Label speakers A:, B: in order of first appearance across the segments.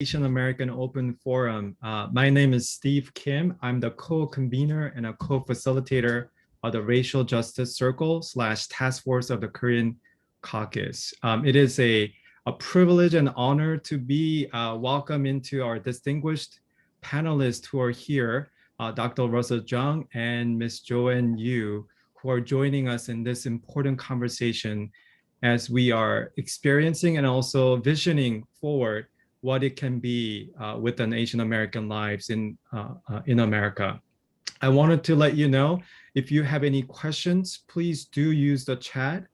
A: Asian American Open Forum. My name is Steve Kim. I'm the co-convener and a co-facilitator of the Racial Justice Circle / Task Force of the Korean Caucus. It is a privilege and honor to be welcome into our distinguished panelists who are here, Dr. Russell Chung and Ms. Joanne Yu, who are joining us in this important conversation as we are experiencing and also visioning forward what it can be within Asian American lives in America. I wanted to let you know, if you have any questions, please do use the chat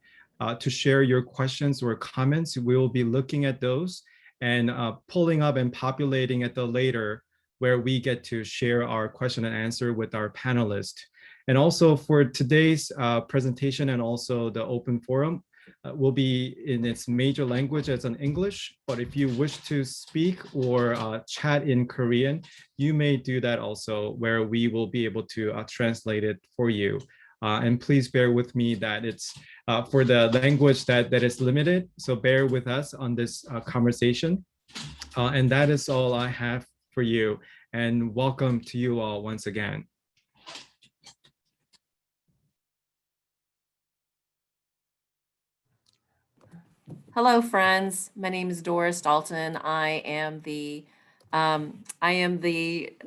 A: to share your questions or comments. We will be looking at those and pulling up and populating at the later where we get to share our question and answer with our panelists. And also for today's presentation and also the open forum, will be in its major language as an English, but if you wish to speak or chat in Korean, you may do that also, where we will be able to translate it for you. And please bear with me that it's for the language that is limited, so bear with us on this conversation. And that is all I have for you, and welcome to you all once again.
B: Hello, friends. My name is Doris Dalton. I am the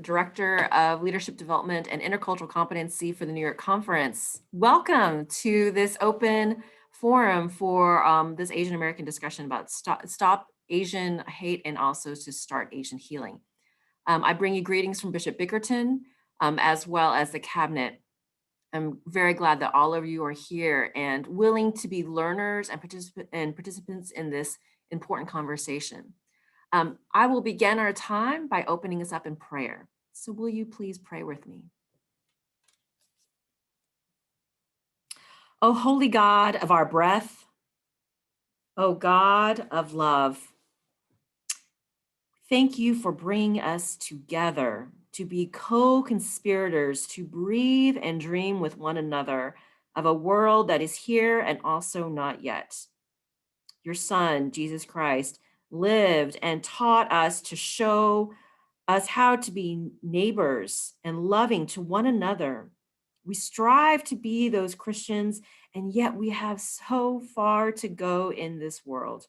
B: Director of Leadership Development and Intercultural Competency for the New York Conference. Welcome to this open forum for this Asian American discussion about stop Asian hate and also to start Asian healing. I bring you greetings from Bishop Bickerton, as well as the cabinet. I'm very glad that all of you are here and willing to be learners and participants in this important conversation. I will begin our time by opening us up in prayer. So will you please pray with me? O holy God of our breath, O God of love, thank you for bringing us together to be co-conspirators, to breathe and dream with one another of a world that is here and also not yet. Your Son, Jesus Christ, lived and taught us to show us how to be neighbors and loving to one another. We strive to be those Christians, and yet we have so far to go in this world.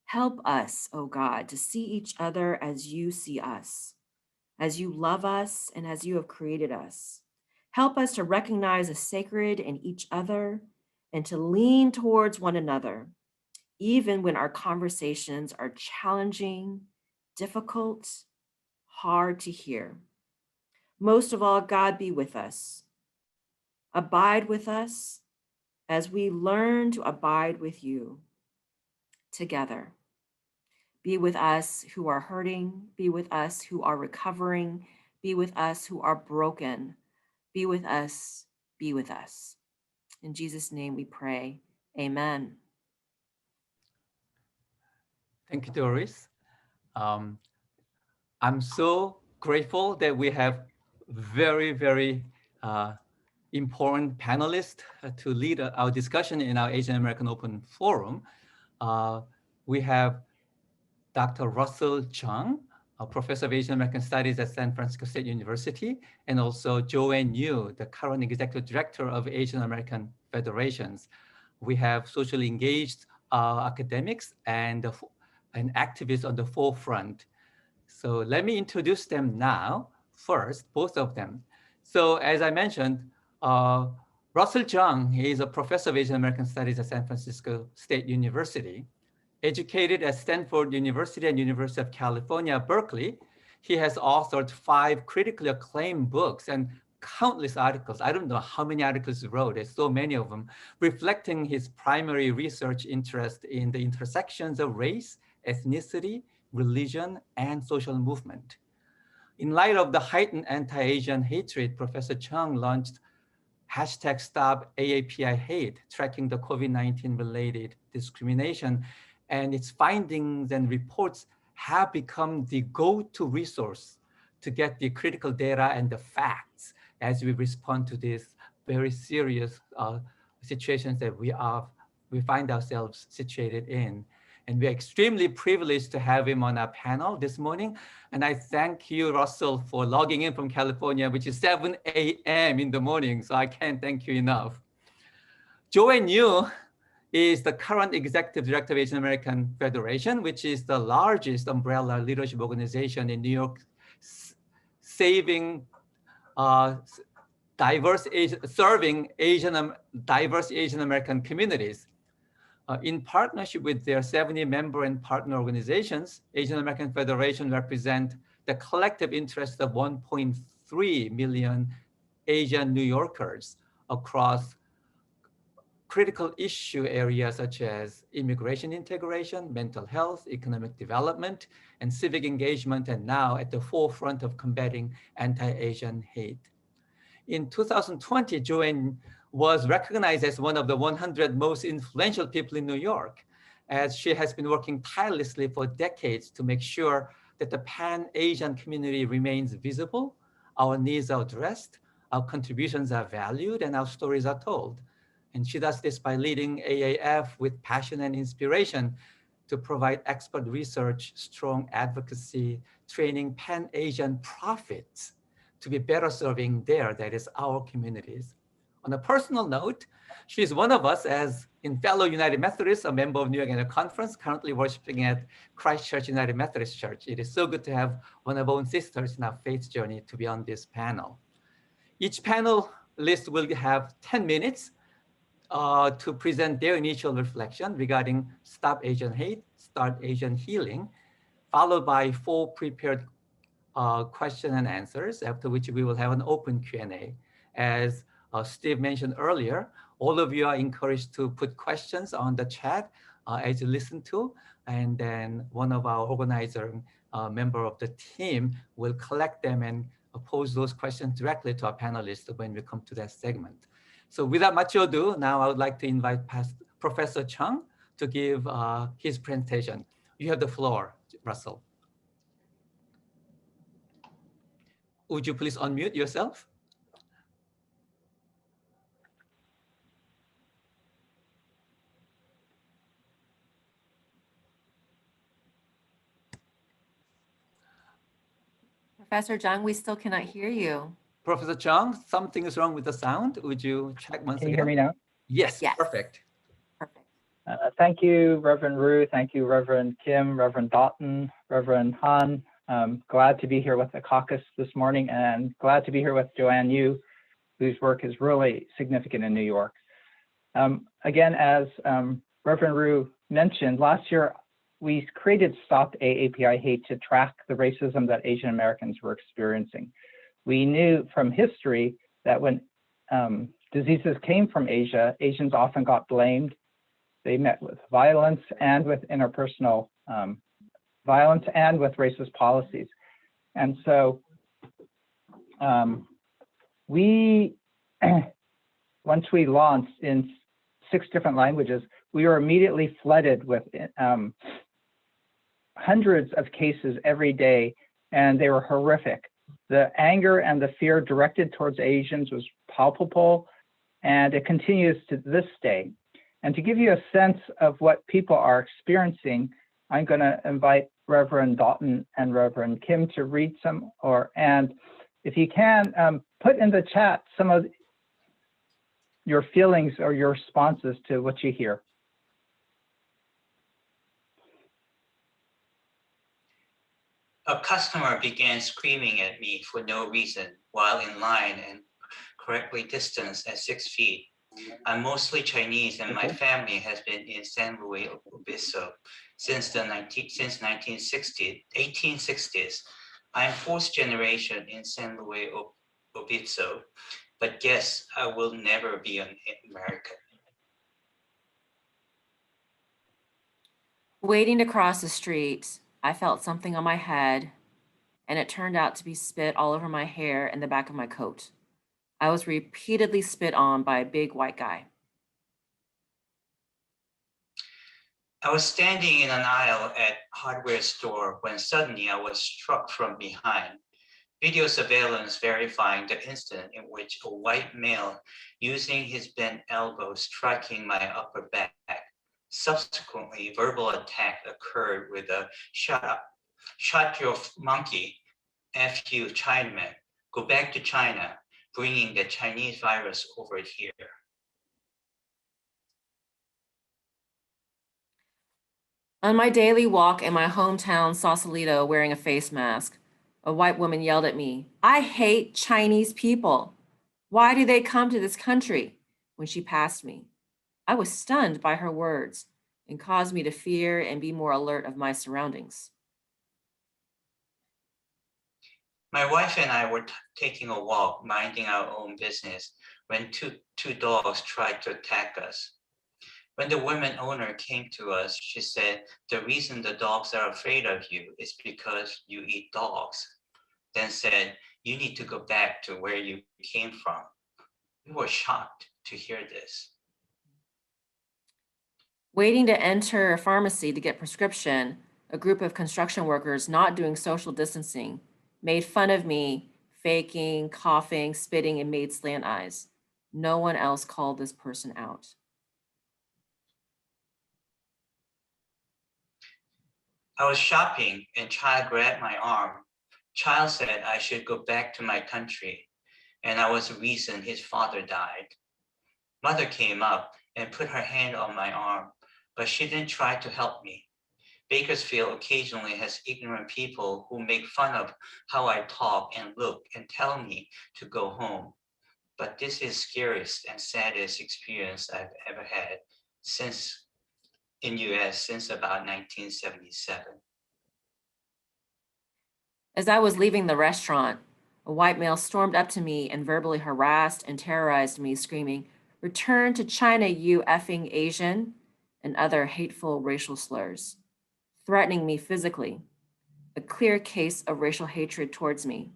B: Help us, oh God, to see each other as you see us, as you love us and as you have created us. Help us to recognize the sacred in each other and to lean towards one another, even when our conversations are challenging, difficult, hard to hear. Most of all, God, be with us. Abide with us as we learn to abide with you together. Be with us who are hurting, be with us who are recovering, be with us who are broken, be with us, be with us. In Jesus' name we pray, amen.
C: Thank you, Doris. I'm so grateful that we have very important panelists to lead our discussion in our Asian American Open Forum. We have Dr. Russell Chung, a professor of Asian American Studies at San Francisco State University, and also Joanne Yu, the current executive director of Asian American Federations. We have socially engaged academics and activists on the forefront. So let me introduce them now. First, both of them. So as I mentioned, Russell Chung is a professor of Asian American Studies at San Francisco State University. Educated at Stanford University and University of California, Berkeley, he has authored 5 critically acclaimed books and countless articles. I don't know how many articles he wrote, there's so many of them, reflecting his primary research interest in the intersections of race, ethnicity, religion, and social movement. In light of the heightened anti-Asian hatred, Professor Chung launched #StopAAPIHate, tracking the COVID-19 related discrimination, and its findings and reports have become the go-to resource to get the critical data and the facts as we respond to these very serious situations that we find ourselves situated in. And we're extremely privileged to have him on our panel this morning. And I thank you, Russell, for logging in from California, which is 7 a.m. in the morning. So I can't thank you enough. Joanne Yu is the current executive director of Asian American Federation, which is the largest umbrella leadership organization in New York, serving diverse Asian American communities. In partnership with their 70 member and partner organizations, Asian American Federation represent the collective interests of 1.3 million Asian New Yorkers across critical issue areas such as immigration integration, mental health, economic development, and civic engagement, and now at the forefront of combating anti-Asian hate. In 2020, Joanne was recognized as one of the 100 most influential people in New York, as she has been working tirelessly for decades to make sure that the Pan-Asian community remains visible, our needs are addressed, our contributions are valued, and our stories are told. And she does this by leading AAF with passion and inspiration to provide expert research, strong advocacy, training Pan-Asian prophets to be better serving that is our communities. On a personal note, she's one of us as in fellow United Methodists, a member of New York Annual Conference, currently worshiping at Christ Church United Methodist Church. It is so good to have one of our own sisters in our faith journey to be on this panel. Each panelist will have 10 minutes to present their initial reflection regarding Stop Asian Hate, Start Asian Healing, followed by 4 prepared question and answers, after which we will have an open Q&A. As Steve mentioned earlier, all of you are encouraged to put questions on the chat as you listen to, and then one of our organizer member of the team will collect them and pose those questions directly to our panelists when we come to that segment. So without much ado, now I would like to invite Professor Chung to give his presentation. You have the floor, Russell. Would you please unmute yourself?
B: Professor Zhang, we still cannot hear you.
C: Professor Chung, something is wrong with the sound. Would you check once again?
D: Can you hear me now?
C: Yes,
B: Yes.
C: perfect.
B: Perfect.
D: Thank you, Reverend Rue. Thank you, Reverend Kim, Reverend Doughton, Reverend Han. Glad to be here with the caucus this morning, and glad to be here with Joanne Yu, whose work is really significant in New York. Again, as Reverend Rue mentioned, last year we created Stop AAPI Hate to track the racism that Asian Americans were experiencing. We knew from history that when diseases came from Asia, Asians often got blamed. They met with violence and with interpersonal violence and with racist policies. And so we, once we launched in 6 different languages, we were immediately flooded with hundreds of cases every day, and they were horrific. The anger and the fear directed towards Asians was palpable, and it continues to this day. And to give you a sense of what people are experiencing, I'm going to invite Reverend Doughton and Reverend Kim to read some, and if you can, put in the chat some of your feelings or your responses to what you hear.
E: A customer began screaming at me for no reason while in line and correctly distanced at 6 feet. I'm mostly Chinese, and my family has been in San Luis Obispo since the 1860s. I'm 4th generation in San Luis Obispo, but guess I will never be an American.
B: Waiting to cross the street, I felt something on my head, and it turned out to be spit all over my hair and the back of my coat. I was repeatedly spit on by a big white guy.
E: I was standing in an aisle at hardware store when suddenly I was struck from behind. Video surveillance verifying the incident in which a white male using his bent elbow striking my upper back Subsequently, verbal attack occurred with a shut your monkey, F you Chinaman, go back to China, bringing the Chinese virus over here.
B: On my daily walk in my hometown, Sausalito, wearing a face mask, a white woman yelled at me, "I hate Chinese people. Why do they come to this country?" When she passed me, I was stunned by her words and caused me to fear and be more alert of my surroundings.
E: My wife and I were taking a walk, minding our own business, when two dogs tried to attack us. When the woman owner came to us, she said, "The reason the dogs are afraid of you is because you eat dogs." Then said, "You need to go back to where you came from." We were shocked to hear this.
B: Waiting to enter a pharmacy to get prescription, a group of construction workers not doing social distancing made fun of me, faking, coughing, spitting, and made slant eyes. No one else called this person out.
E: I was shopping and child grabbed my arm. Child said I should go back to my country, and I was the reason his father died. Mother came up and put her hand on my arm, but she didn't try to help me. Bakersfield occasionally has ignorant people who make fun of how I talk and look and tell me to go home. But this is scariest and saddest experience I've ever had since in US since about 1977.
B: As I was leaving the restaurant, a white male stormed up to me and verbally harassed and terrorized me, screaming, "Return to China, you effing Asian," and other hateful racial slurs, threatening me physically, a clear case of racial hatred towards me.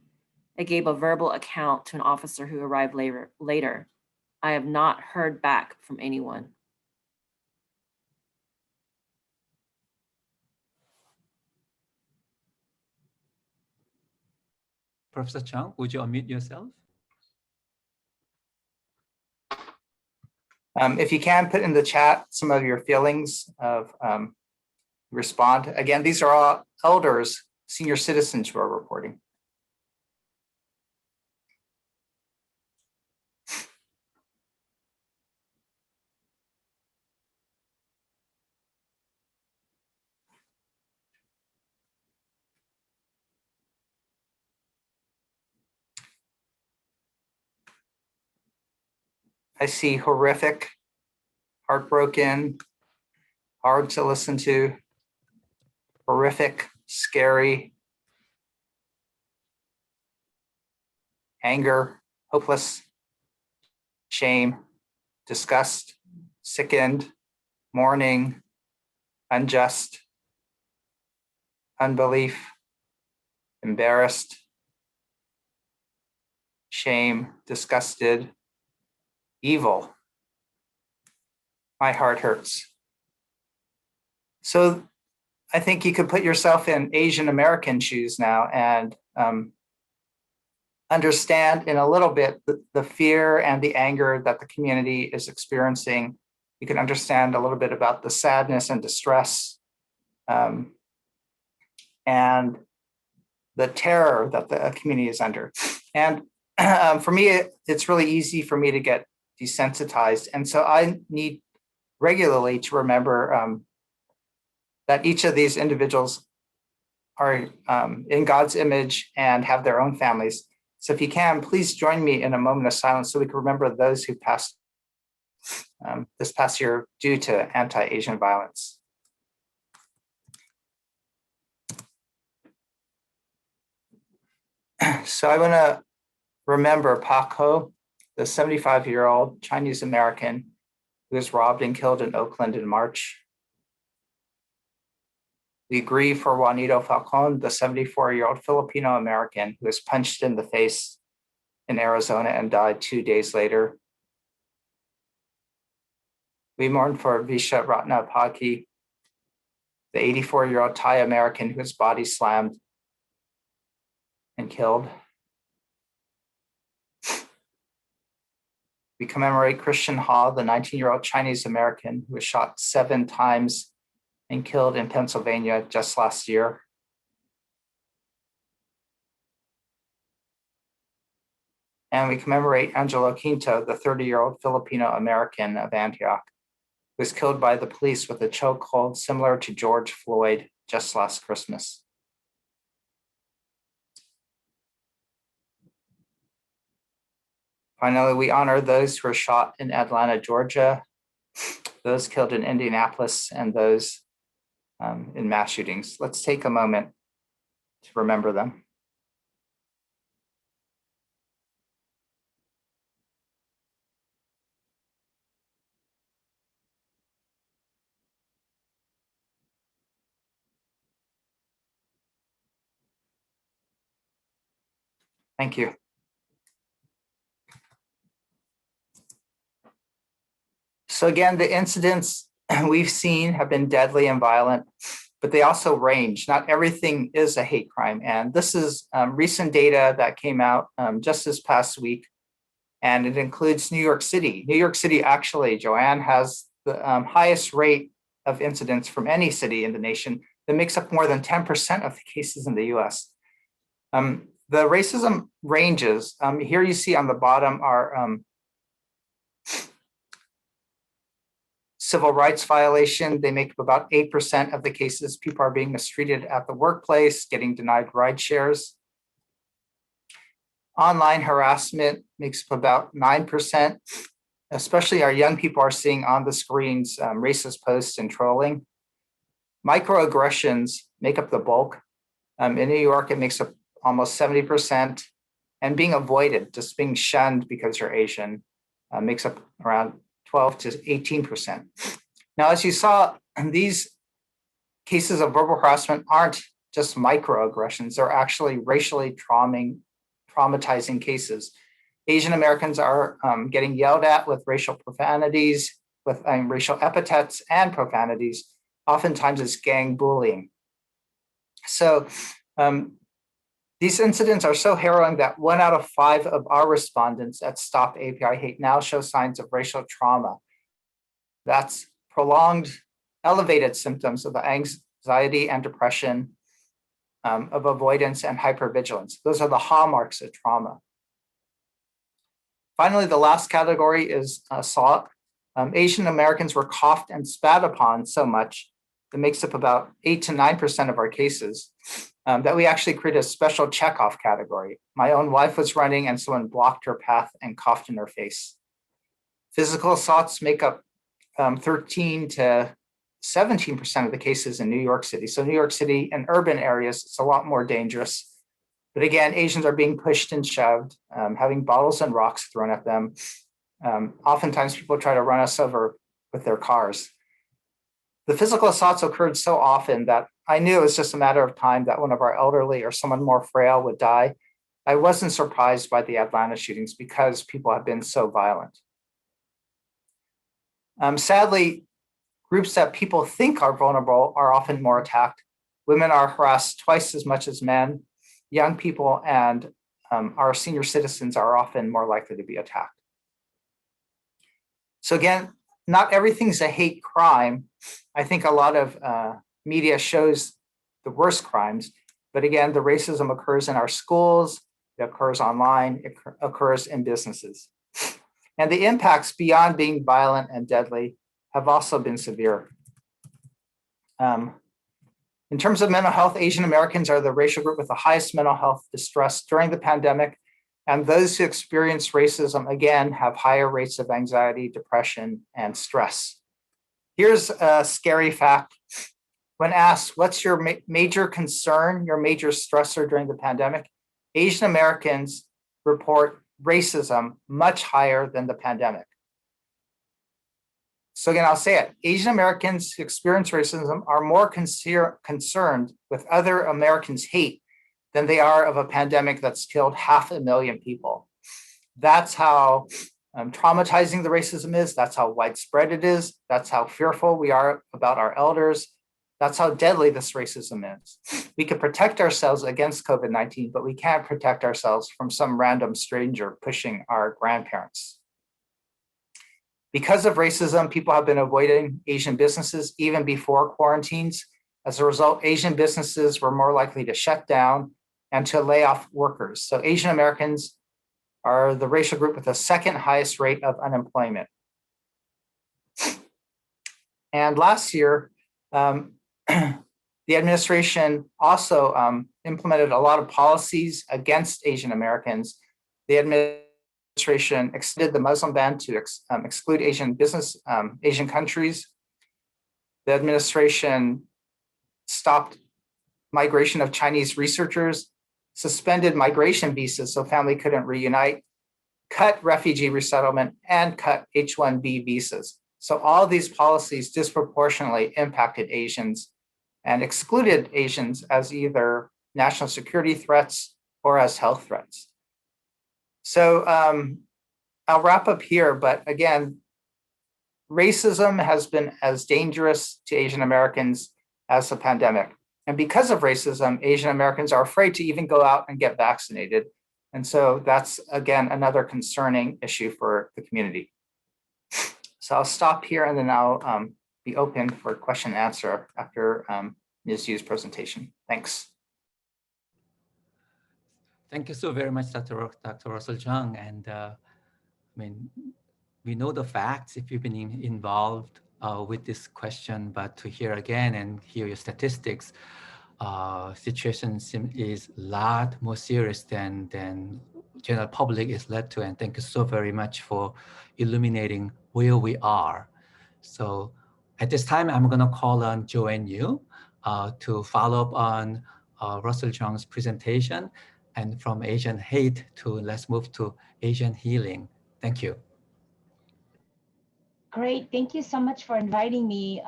B: I gave a verbal account to an officer who arrived later. I have not heard back from anyone.
C: Professor Chang, would you unmute yourself?
D: If you can put in the chat some of your feelings of respond. Again, these are all elders, senior citizens who are reporting. I see horrific, heartbroken, hard to listen to, horrific, scary, anger, hopeless, shame, disgust, sickened, mourning, unjust, unbelief, embarrassed, shame, disgusted, evil. My heart hurts. So I think you could put yourself in Asian American shoes now and understand in a little bit the fear and the anger that the community is experiencing. You can understand a little bit about the sadness and distress and the terror that the community is under. And for me, it's really easy for me to get desensitized. And so I need regularly to remember that each of these individuals are in God's image and have their own families. So if you can, please join me in a moment of silence so we can remember those who passed this past year due to anti-Asian violence. So I want to remember Pak Ho, the 75-year-old Chinese American who was robbed and killed in Oakland in March. We grieve for Juanito Falcon, the 74-year-old Filipino American who was punched in the face in Arizona and died 2 days later. We mourn for Visha Ratnapaki, the 84-year-old Thai American whose body slammed and killed. We commemorate Christian Ha, the 19-year-old Chinese American who was shot 7 times and killed in Pennsylvania just last year. And we commemorate Angelo Quinto, the 30-year-old Filipino American of Antioch, who was killed by the police with a chokehold similar to George Floyd just last Christmas. Finally, we honor those who were shot in Atlanta, Georgia, those killed in Indianapolis, and those in mass shootings. Let's take a moment to remember them. Thank you. So again, the incidents we've seen have been deadly and violent, but they also range. Not everything is a hate crime. And this is recent data that came out just this past week, and it includes New York City. New York City actually, Joanne, has the highest rate of incidents from any city in the nation that makes up more than 10% of the cases in the US. The racism ranges. Here you see on the bottom are civil rights violation. They make up about 8% of the cases. People are being mistreated at the workplace, getting denied ride shares. Online harassment makes up about 9%. Especially our young people are seeing on the screens racist posts and trolling. Microaggressions make up the bulk. In New York, it makes up almost 70%. And being avoided, just being shunned because you're Asian, makes up around 12 to 18%. Now, as you saw, these cases of verbal harassment aren't just microaggressions, they're actually racially traumatizing cases. Asian Americans are getting yelled at with racial profanities, with racial epithets and profanities. Oftentimes it's gang bullying. So these incidents are so harrowing that 1 out of 5 of our respondents at Stop API Hate now show signs of racial trauma. That's prolonged, elevated symptoms of anxiety and depression, of avoidance and hypervigilance. Those are the hallmarks of trauma. Finally, the last category is assault. Asian Americans were coughed and spat upon so much that makes up about 8 to 9% of our cases, that we actually created a special checkoff category. My own wife was running and someone blocked her path and coughed in her face. Physical assaults make up 13 to 17% of the cases in New York City. So New York City and urban areas, it's a lot more dangerous. But again, Asians are being pushed and shoved, having bottles and rocks thrown at them. Oftentimes people try to run us over with their cars. The physical assaults occurred so often that I knew it was just a matter of time that one of our elderly or someone more frail would die. I wasn't surprised by the Atlanta shootings because people have been so violent. Sadly, groups that people think are vulnerable are often more attacked. Women are harassed twice as much as men. Young people and our senior citizens are often more likely to be attacked. So again, not everything's a hate crime. I think a lot of media shows the worst crimes, but again, the racism occurs in our schools, it occurs online, it occurs in businesses. And the impacts beyond being violent and deadly have also been severe. In terms of mental health, Asian Americans are the racial group with the highest mental health distress during the pandemic. And those who experience racism, again, have higher rates of anxiety, depression, and stress. Here's a scary fact. When asked, what's your major concern, your major stressor during the pandemic? Asian Americans report racism much higher than the pandemic. So again, I'll say it. Asian Americans who experience racism are more concerned with other Americans' hate than they are of a pandemic that's killed 500,000 people. That's how traumatizing the racism is. That's how widespread it is. That's how fearful we are about our elders. That's how deadly this racism is. We can protect ourselves against COVID-19, but we can't protect ourselves from some random stranger pushing our grandparents. Because of racism, people have been avoiding Asian businesses even before quarantines. As a result, Asian businesses were more likely to shut down and to lay off workers. So Asian Americans are the racial group with the second highest rate of unemployment. And last year, the administration also implemented a lot of policies against Asian Americans. The administration extended the Muslim ban to exclude Asian countries. The administration stopped migration of Chinese researchers, suspended migration visas so family couldn't reunite, cut refugee resettlement, and cut H-1B visas. So all these policies disproportionately impacted Asians and excluded Asians as either national security threats or as health threats. So I'll wrap up here, but again, racism has been as dangerous to Asian Americans as the pandemic. And because of racism, Asian Americans are afraid to even go out and get vaccinated. And so that's, again, another concerning issue for the community. So I'll stop here and then I'll be open for question and answer after Ms. Yu's presentation. Thanks.
C: Thank you so very much, Dr. Russell Chung. And I mean, we know the facts if you've been involved with this question, but to hear again and hear your statistics, situation is a lot more serious than general public is led to. And thank you so very much for illuminating where we are. So at this time, I'm going to call on Joanne Yu to follow up on Russell Chung's presentation, and from Asian hate to let's move to Asian healing. Thank you.
F: Great. Thank you so much for inviting me.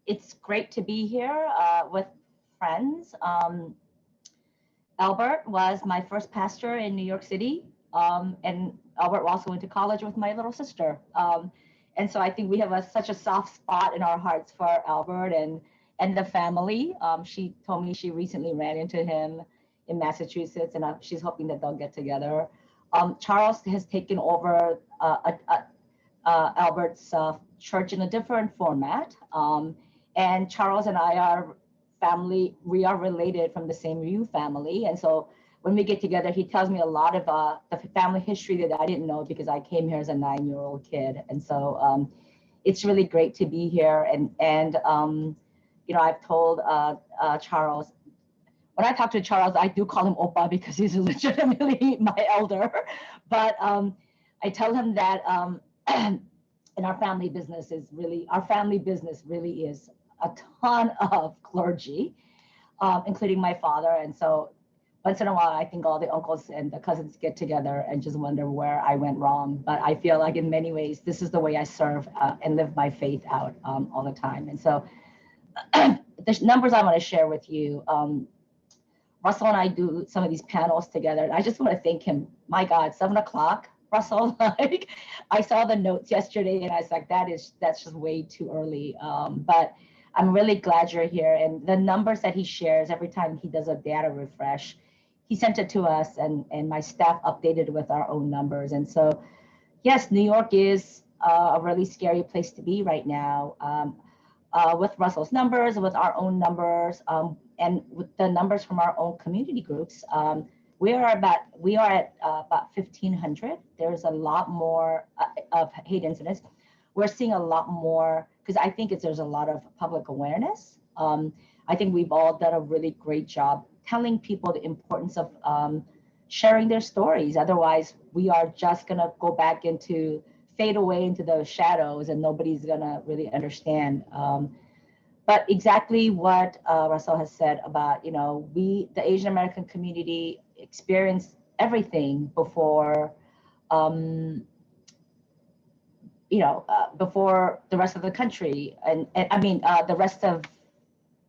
F: It's great to be here with friends. Albert was my first pastor in New York City, and Albert also went to college with my little sister. And so I think we have such a soft spot in our hearts for Albert and the family. She told me she recently ran into him in Massachusetts, and she's hoping that they'll get together. Charles has taken over Albert's church in a different format. And Charles and I are family, we are related from the same Yu family. And so when we get together, he tells me a lot of the family history that I didn't know because I came here as a 9-year-old kid. And so it's really great to be here. And you know, I've told Charles, when I talk to Charles, I do call him Oppa because he's legitimately my elder. But I tell him that and our family business really is a ton of clergy, including my father. And so once in a while, I think all the uncles and the cousins get together and just wonder where I went wrong. But I feel like in many ways, this is the way I serve and live my faith out all the time. And so the numbers I want to share with you, Russell and I do some of these panels together. And I just want to thank him. My God, 7 o'clock, Russell, like I saw the notes yesterday and I was like, that's just way too early. But I'm really glad you're here. And the numbers that he shares every time he does a data refresh, he sent it to us and my staff updated with our own numbers. And so, yes, New York is a really scary place to be right now. With Russell's numbers, with our own numbers, and with the numbers from our own community groups, we are at about 1,500. There's a lot more of hate incidents. We're seeing a lot more because I think there's a lot of public awareness. I think we've all done a really great job telling people the importance of sharing their stories. Otherwise, we are just gonna go back fade away into the shadows and nobody's gonna really understand. But exactly what Russell has said about, you know, the Asian American community experienced everything before, before the rest of the country. And I mean, the rest of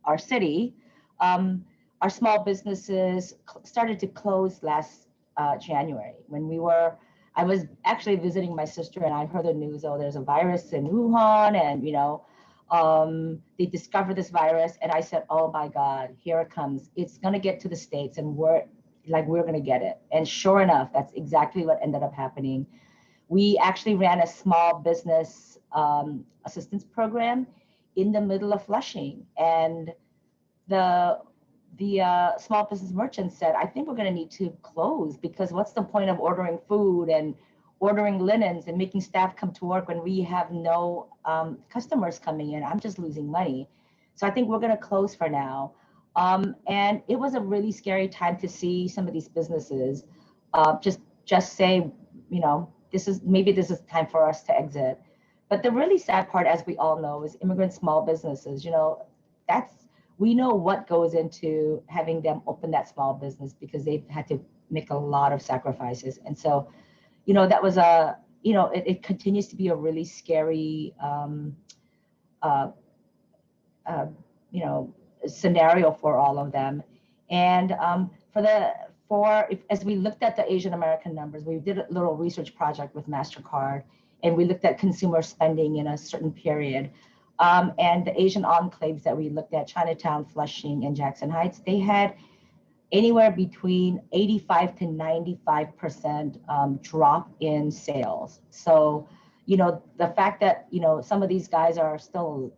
F: our city, our small businesses started to close last January when I was actually visiting my sister and I heard the news, oh, there's a virus in Wuhan and, you know, they discovered this virus and I said, oh my God, here it comes. It's gonna get to the States and we're gonna get it. And sure enough, that's exactly what ended up happening. we actually ran a small business assistance program in the middle of Flushing. And the small business merchant said, I think we're going to need to close, because what's the point of ordering food and ordering linens and making staff come to work when we have no customers coming in? I'm just losing money. So I think we're going to close for now. And it was a really scary time to see some of these businesses just say, you know, this is time for us to exit. But the really sad part, as we all know, is immigrant small businesses. You know, we know what goes into having them open that small business, because they've had to make a lot of sacrifices. And so, you know, that was it continues to be a really scary, scenario for all of them. And as we looked at the Asian American numbers, we did a little research project with MasterCard, and we looked at consumer spending in a certain period. And the Asian enclaves that we looked at, Chinatown, Flushing, and Jackson Heights, they had anywhere between 85 to 95% drop in sales. So, you know, the fact that, you know, some of these guys are still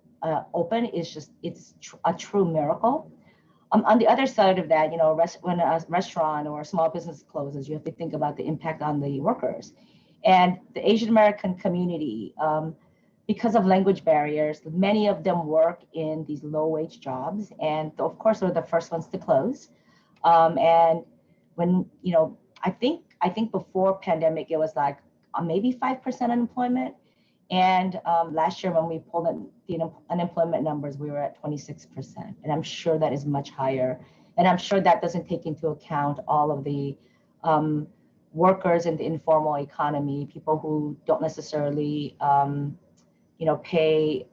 F: open is a true miracle. On the other side of that, you know, when a restaurant or a small business closes, you have to think about the impact on the workers. And the Asian American community, because of language barriers, many of them work in these low-wage jobs, and of course, they're the first ones to close. And when, you know, I think before pandemic, it was like maybe 5% unemployment. And last year, when we pulled in the unemployment numbers, we were at 26%. And I'm sure that is much higher. And I'm sure that doesn't take into account all of the workers in the informal economy, people who don't necessarily, pay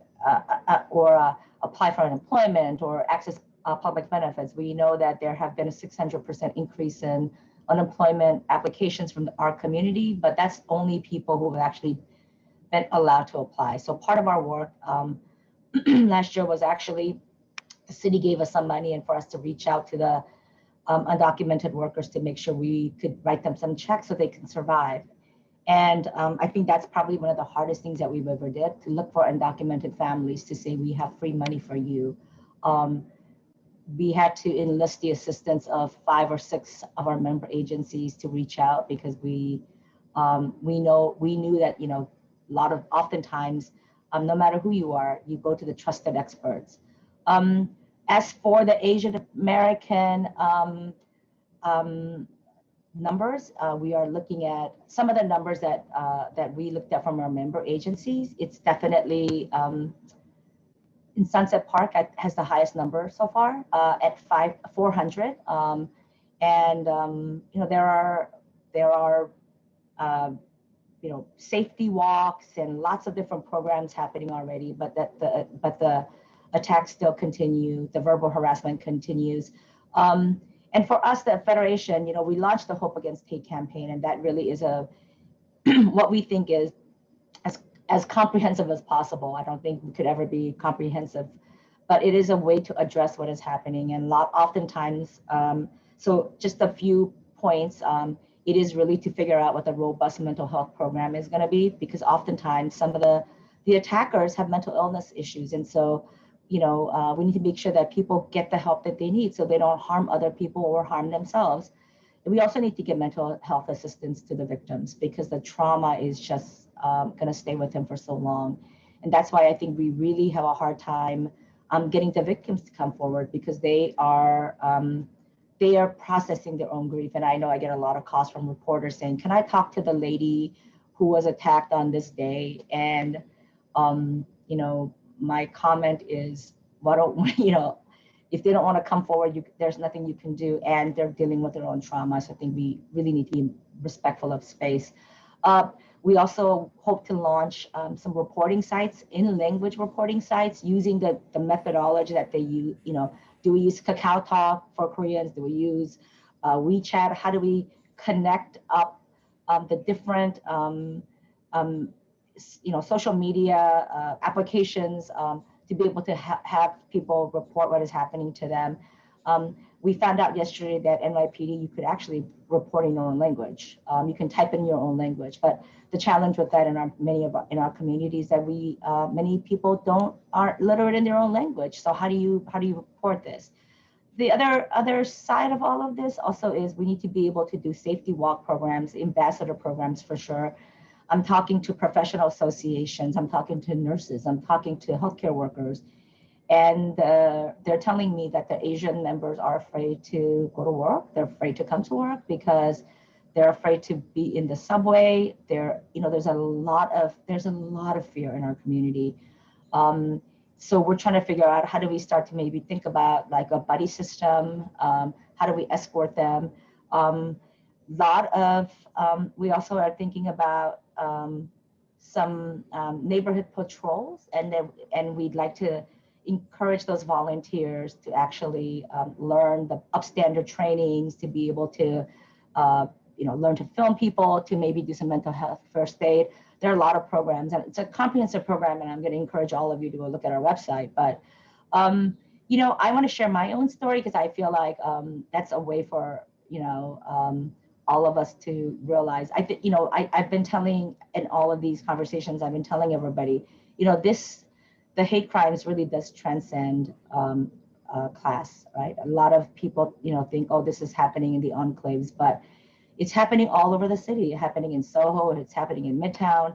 F: or apply for unemployment or access public benefits. We know that there have been a 600% increase in unemployment applications from our community, but that's only people who have actually been allowed to apply. So part of our work last year was actually, the city gave us some money and for us to reach out to the undocumented workers to make sure we could write them some checks so they can survive. And I think that's probably one of the hardest things that we've ever did, to look for undocumented families to say, we have free money for you. We had to enlist the assistance of 5 or 6 of our member agencies to reach out, because we knew that, you know, oftentimes, no matter who you are, you go to the trusted experts. As for the Asian American numbers, we are looking at some of the numbers that we looked at from our member agencies. It's definitely in Sunset Park has the highest number so far at 400. There are safety walks and lots of different programs happening already, but the attacks still continue, the verbal harassment continues. And for us, the Federation, we launched the Hope Against Hate campaign, and that really is what we think is as comprehensive as possible. I don't think we could ever be comprehensive, but it is a way to address what is happening. And oftentimes, so just a few points, it is really to figure out what the robust mental health program is going to be, because oftentimes some of the attackers have mental illness issues. And so, we need to make sure that people get the help that they need so they don't harm other people or harm themselves. And we also need to give mental health assistance to the victims, because the trauma is just going to stay with them for so long. And that's why I think we really have a hard time getting the victims to come forward, because they are processing their own grief. And I know I get a lot of calls from reporters saying, can I talk to the lady who was attacked on this day? And, my comment is, if they don't want to come forward, there's nothing you can do, and they're dealing with their own trauma. So I think we really need to be respectful of space. We also hope to launch some reporting sites, in language reporting sites, using the methodology that they use. Do we use Kakao Talk for Koreans? Do we use WeChat? How do we connect up the different social media applications to be able to have people report what is happening to them? we found out yesterday that NYPD, you could actually report in your own language. You can type in your own language, but the challenge with that in our communities that many people aren't literate in their own language. So how do you report this? The other side of all of this also is we need to be able to do safety walk programs, ambassador programs for sure. I'm talking to professional associations, I'm talking to nurses, I'm talking to healthcare workers, and they're telling me that the Asian members are afraid to go to work. They're afraid to come to work because they're afraid to be in the subway. There's a lot of fear in our community. So we're trying to figure out how do we start to maybe think about like a buddy system. How do we escort them? We also are thinking about some neighborhood patrols, and we'd like to encourage those volunteers to actually learn the upstander trainings, to be able to learn to film people, to maybe do some mental health first aid. There are a lot of programs, and it's a comprehensive program, and I'm going to encourage all of you to go look at our website. But I want to share my own story because I feel like that's a way for all of us to realize. I've been telling in all of these conversations, I've been telling everybody, the hate crimes really does transcend class, right? A lot of people, think, oh, this is happening in the enclaves, but it's happening all over the city, happening in Soho, it's happening in Midtown.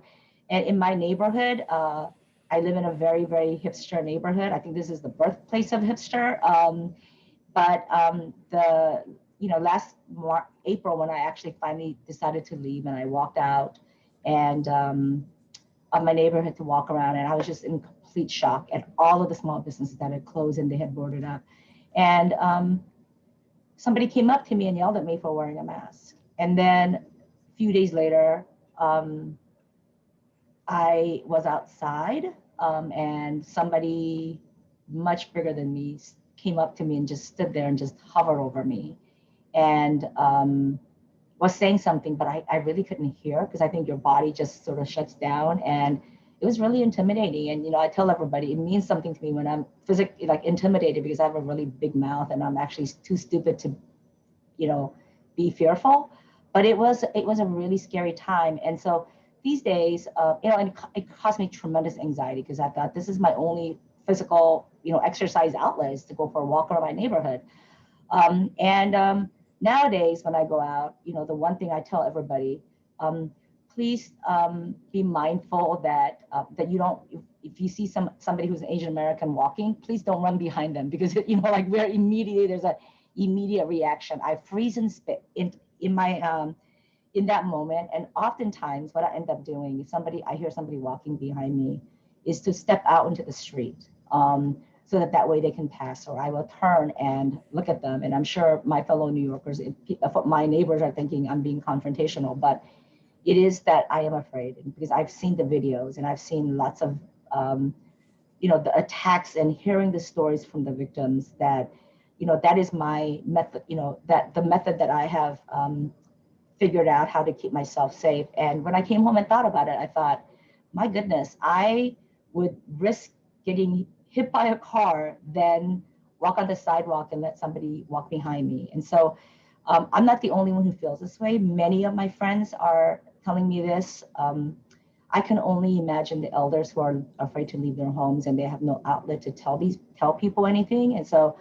F: And in my neighborhood, I live in a very, very hipster neighborhood. I think this is the birthplace of hipster. Last April, when I actually finally decided to leave and I walked out and of my neighborhood to walk around, and I was just in complete shock at all of the small businesses that had closed and they had boarded up. And somebody came up to me and yelled at me for wearing a mask. And then a few days later, I was outside and somebody much bigger than me came up to me and just stood there and just hovered over me and was saying something, but I really couldn't hear because I think your body just sort of shuts down, and it was really intimidating. And I tell everybody it means something to me when I'm physically intimidated because I have a really big mouth and I'm actually too stupid to be fearful. But it was a really scary time. And so these days, and it caused me tremendous anxiety because I thought this is my only physical, exercise outlet is to go for a walk around my neighborhood. Nowadays, when I go out, the one thing I tell everybody, please be mindful that you don't, if you see somebody who's an Asian American walking, please don't run behind them because there's an immediate reaction. I freeze and spit in my in that moment, and oftentimes what I end up doing if I hear somebody walking behind me is to step out into the street. So that way they can pass, or I will turn and look at them. And I'm sure my fellow New Yorkers, if my neighbors are thinking I'm being confrontational, but it is that I am afraid because I've seen the videos and I've seen lots of, the attacks and hearing the stories from the victims that, that is my method, that the method that I have figured out how to keep myself safe. And when I came home and thought about it, I thought, my goodness, I would risk getting hit by a car than walk on the sidewalk and let somebody walk behind me. And so I'm not the only one who feels this way. Many of my friends are telling me this. I can only imagine the elders who are afraid to leave their homes and they have no outlet to tell people anything. And so,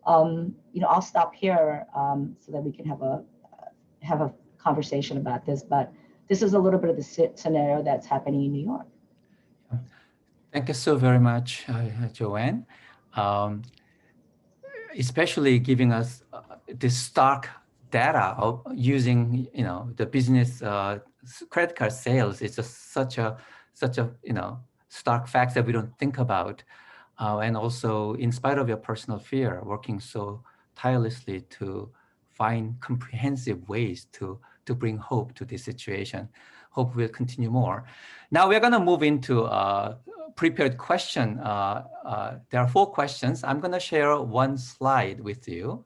F: I'll stop here so that we can have a conversation about this. But this is a little bit of the scenario that's happening in New York.
C: Thank you so very much, Joanne, especially giving us this stark data of using, the business credit card sales. It's just such a stark fact that we don't think about, and also in spite of your personal fear, working so tirelessly to find comprehensive ways to bring hope to this situation. Hope will continue more. Now we're going to move into prepared question. There are 4 questions. I'm going to share one slide with you.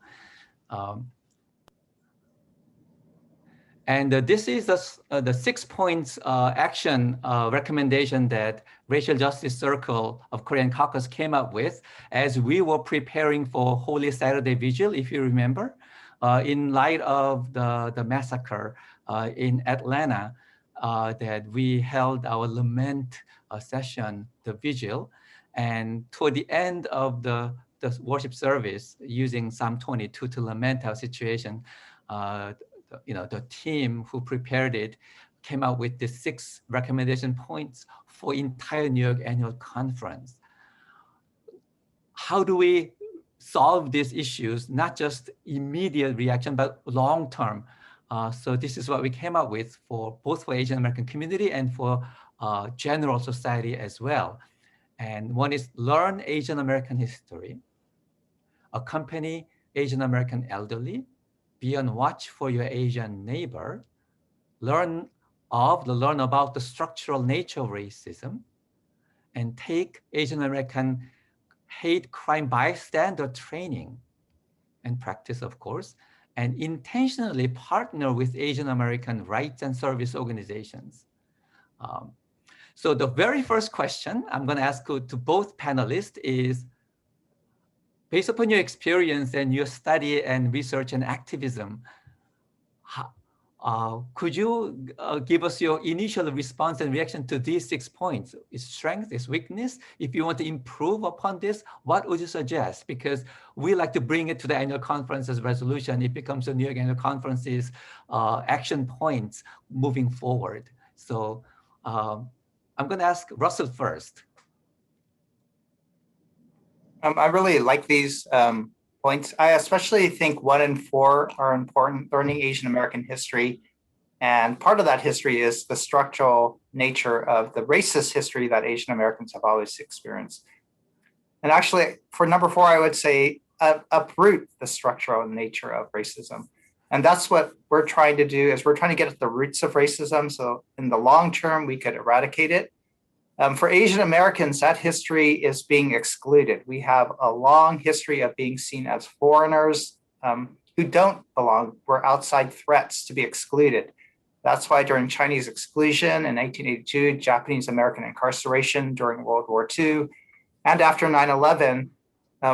C: And this is the 6 points action recommendation that Racial Justice Circle of Korean Caucus came up with as we were preparing for Holy Saturday Vigil, if you remember, in light of the massacre in Atlanta, that we held our lament session, the vigil. And toward the end of the worship service, using Psalm 22 to lament our situation, the team who prepared it came out with the 6 recommendation points for entire New York Annual Conference. How do we solve these issues, not just immediate reaction, but long-term? So this is what we came up with for both for Asian American community and for general society as well. And one is learn Asian American history, accompany Asian American elderly, be on watch for your Asian neighbor, learn about the structural nature of racism, and take Asian American hate crime bystander training and practice, of course, and intentionally partner with Asian American rights and service organizations. So the very first question I'm going to ask to both panelists is, based upon your experience and your study and research and activism, could you give us your initial response and reaction to these 6 points? Its strength, its weakness. If you want to improve upon this, what would you suggest? Because we like to bring it to the annual conference as resolution. It becomes a New York Annual Conference's action points moving forward. So I'm going to ask Russell first.
G: I really like these points. I especially think 1 and 4 are important, learning Asian American history. And part of that history is the structural nature of the racist history that Asian Americans have always experienced. And actually, for number 4, I would say uproot the structural nature of racism. And that's what we're trying to do, is we're trying to get at the roots of racism. So in the long term, we could eradicate it. For Asian Americans, that history is being excluded. We have a long history of being seen as foreigners who don't belong. We're outside threats to be excluded. That's why during Chinese exclusion in 1982, Japanese American incarceration during World War II, and after 9/11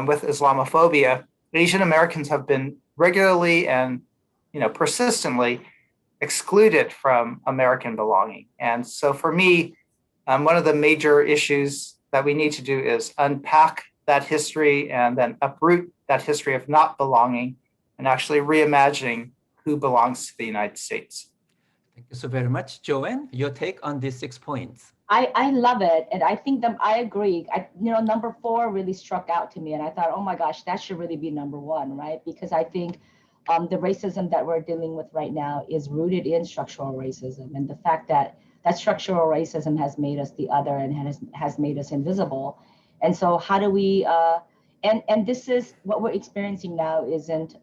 G: with Islamophobia, Asian Americans have been regularly and persistently excluded from American belonging. And so for me, one of the major issues that we need to do is unpack that history and then uproot that history of not belonging and actually reimagining who belongs to the United States.
C: Thank you so very much. Joanne, your take on these 6 points.
F: I love it. And I think I agree. Number 4 really struck out to me. And I thought, oh my gosh, that should really be number 1, right? Because I think the racism that we're dealing with right now is rooted in structural racism. And the fact that structural racism has made us the other and has made us invisible. And so how do we, and this is what we're experiencing now isn't,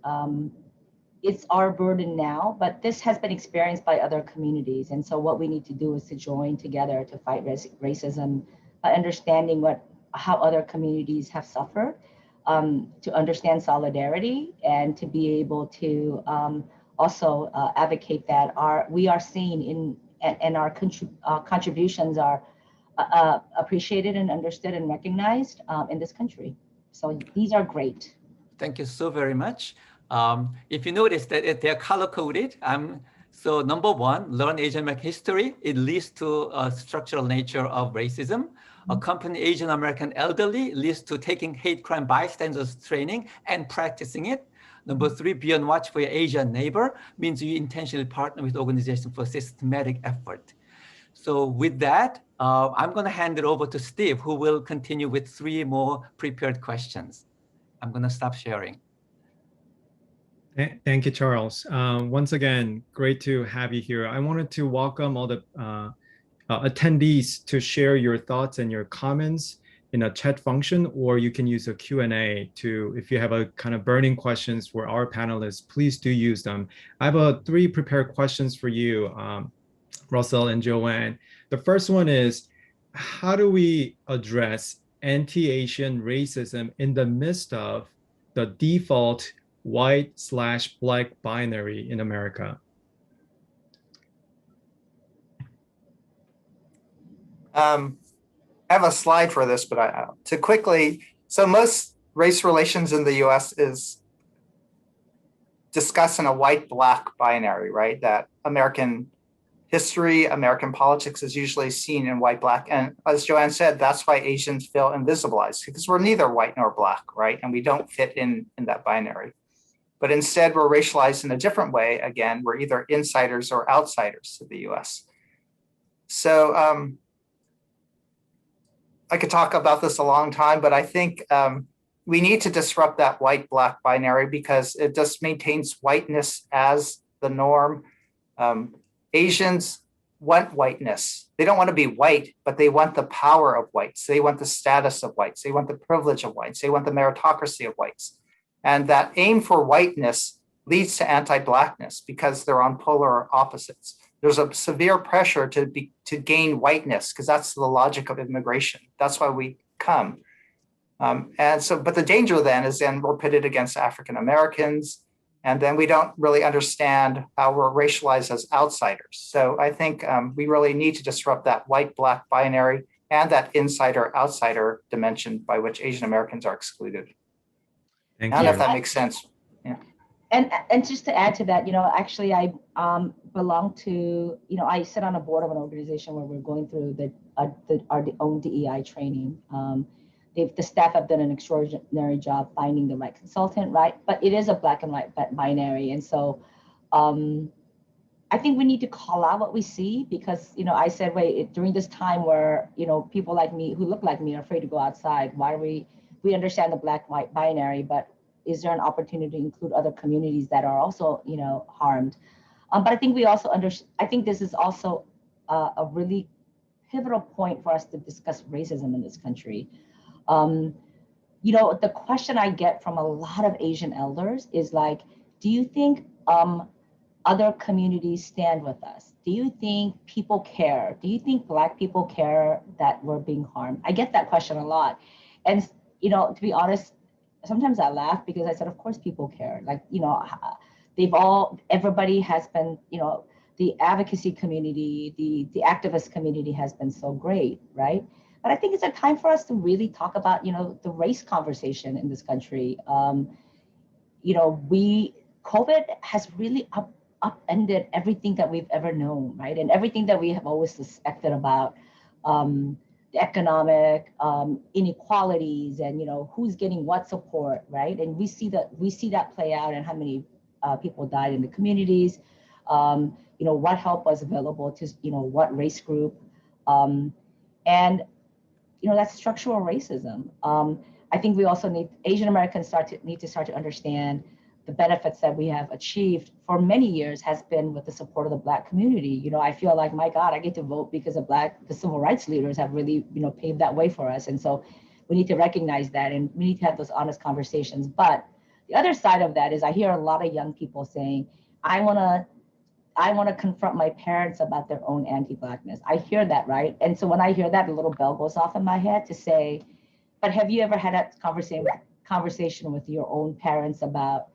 F: it's our burden now, but this has been experienced by other communities. And so what we need to do is to join together to fight racism by understanding how other communities have suffered, to understand solidarity and to be able to also advocate that we are seen and our contributions are appreciated and understood and recognized in this country. So these are great.
C: Thank you so very much. If you notice that they're color-coded, so number 1, learn Asian American history. It leads to a structural nature of racism. Accompany Asian American elderly leads to taking hate crime bystanders training and practicing it. Number 3, be on watch for your Asian neighbor, means you intentionally partner with organizations for systematic effort. So with that, I'm going to hand it over to Steve, who will continue with 3 more prepared questions. I'm going to stop sharing.
A: Thank you, Charles. Once again, great to have you here. I wanted to welcome all the attendees to share your thoughts and your comments in a chat function, or you can use a Q&A if you have a kind of burning questions for our panelists, please do use them. I have 3 prepared questions for you, Russell and Joanne. The first one is, how do we address anti-Asian racism in the midst of the default white/black binary in America?
G: I have a slide for this, but to quickly, so most race relations in the US is discussed in a white-black binary, right? That American history, American politics is usually seen in white-black. And as Joanne said, that's why Asians feel invisibilized, because we're neither white nor black, right? And we don't fit in that binary. But instead, we're racialized in a different way. Again, we're either insiders or outsiders to the US. So I could talk about this a long time, but I think we need to disrupt that white-black binary because it just maintains whiteness as the norm. Asians want whiteness. They don't want to be white, but they want the power of whites. They want the status of whites. They want the privilege of whites. They want the meritocracy of whites. And that aim for whiteness leads to anti-blackness because they're on polar opposites. There's a severe pressure to gain whiteness because that's the logic of immigration. That's why we come. But the danger then is then we're pitted against African Americans, and then we don't really understand how we're racialized as outsiders. So I think we really need to disrupt that white-black binary and that insider-outsider dimension by which Asian Americans are excluded. I don't know if that makes sense. Yeah.
F: And just to add to that, actually I belong to, I sit on a board of an organization where we're going through our own DEI training. The staff have done an extraordinary job finding the right consultant, right? But it is a black and white binary. And so I think we need to call out what we see because, I said, during this time where, people like me who look like me are afraid to go outside, why are we understand the black-white binary, but is there an opportunity to include other communities that are also, harmed? But I think we also I think this is also a really pivotal point for us to discuss racism in this country. The question I get from a lot of Asian elders is like, do you think other communities stand with us? Do you think people care? Do you think Black people care that we're being harmed? I get that question a lot. And to be honest, sometimes I laugh because I said, of course people care. Like, everybody has been, the advocacy community, the activist community has been so great, right? But I think it's a time for us to really talk about, the race conversation in this country. COVID has really upended everything that we've ever known, right? And everything that we have always suspected about the economic inequalities and who's getting what support, right? And we see that play out and how many people died in the communities, what help was available to what race group, and that's structural racism. I think we also Asian Americans need to start to understand the benefits that we have achieved for many years has been with the support of the Black community. I feel like, my God, I get to vote because the civil rights leaders have really, paved that way for us. And so we need to recognize that and we need to have those honest conversations. But the other side of that is I hear a lot of young people saying, I want to confront my parents about their own anti-Blackness. I hear that, right? And so when I hear that, a little bell goes off in my head to say, but have you ever had a conversation with your own parents about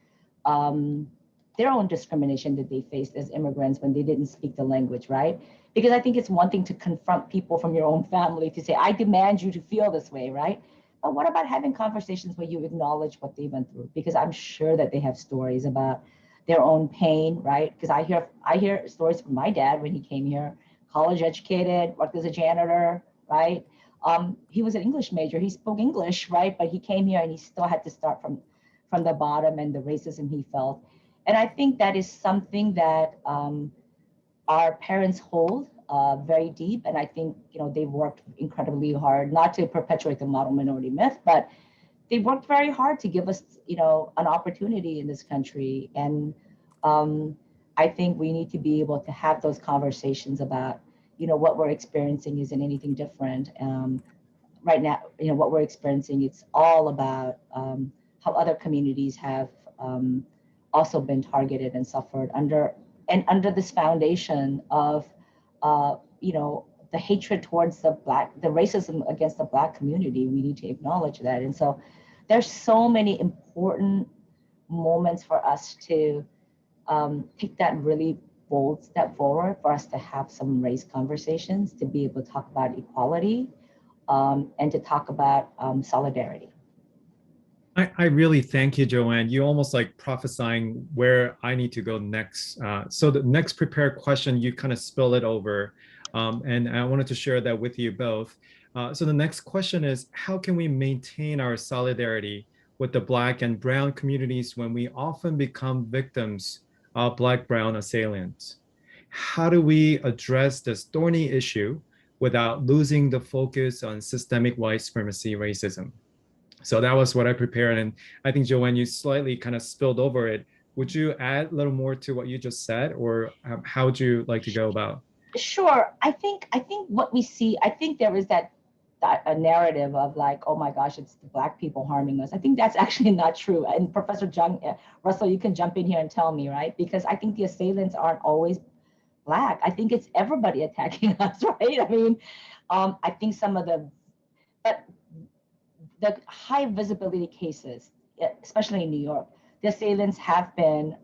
F: their own discrimination that they faced as immigrants when they didn't speak the language, right? Because I think it's one thing to confront people from your own family to say, I demand you to feel this way, right? But what about having conversations where you acknowledge what they went through? Because I'm sure that they have stories about their own pain, right? Because I hear stories from my dad when he came here, college educated, worked as a janitor, right? He was an English major, he spoke English, right? But he came here and he still had to start from the bottom and the racism he felt. And I think that is something that our parents hold very deep. And I think, they've worked incredibly hard, not to perpetuate the model minority myth, but they worked very hard to give us, an opportunity in this country. And I think we need to be able to have those conversations about, what we're experiencing isn't anything different. Right now, what we're experiencing, it's all about how other communities have also been targeted and suffered under this foundation of, the hatred towards the racism against the Black community. We need to acknowledge that. And so there's so many important moments for us to take that really bold step forward for us to have some race conversations, to be able to talk about equality, and to talk about solidarity.
A: I really thank you, Joanne. You almost like prophesying where I need to go next. So the next prepared question, you kind of spill it over. And I wanted to share that with you both. So the next question is, how can we maintain our solidarity with the Black and Brown communities when we often become victims of Black-Brown assailants? How do we address this thorny issue without losing the focus on systemic white supremacy racism? So that was what I prepared. And I think, Joanne, you slightly kind of spilled over it. Would you add a little more to what you just said, or how would you like to go about?
F: Sure. I think what we see, I think there is that a narrative of like, oh my gosh, it's the Black people harming us. I think that's actually not true. And Professor John Russell, you can jump in here and tell me, right? Because I think the assailants aren't always Black. I think it's everybody attacking us, right? I mean, I think some of but the high visibility cases, especially in New York, the assailants have been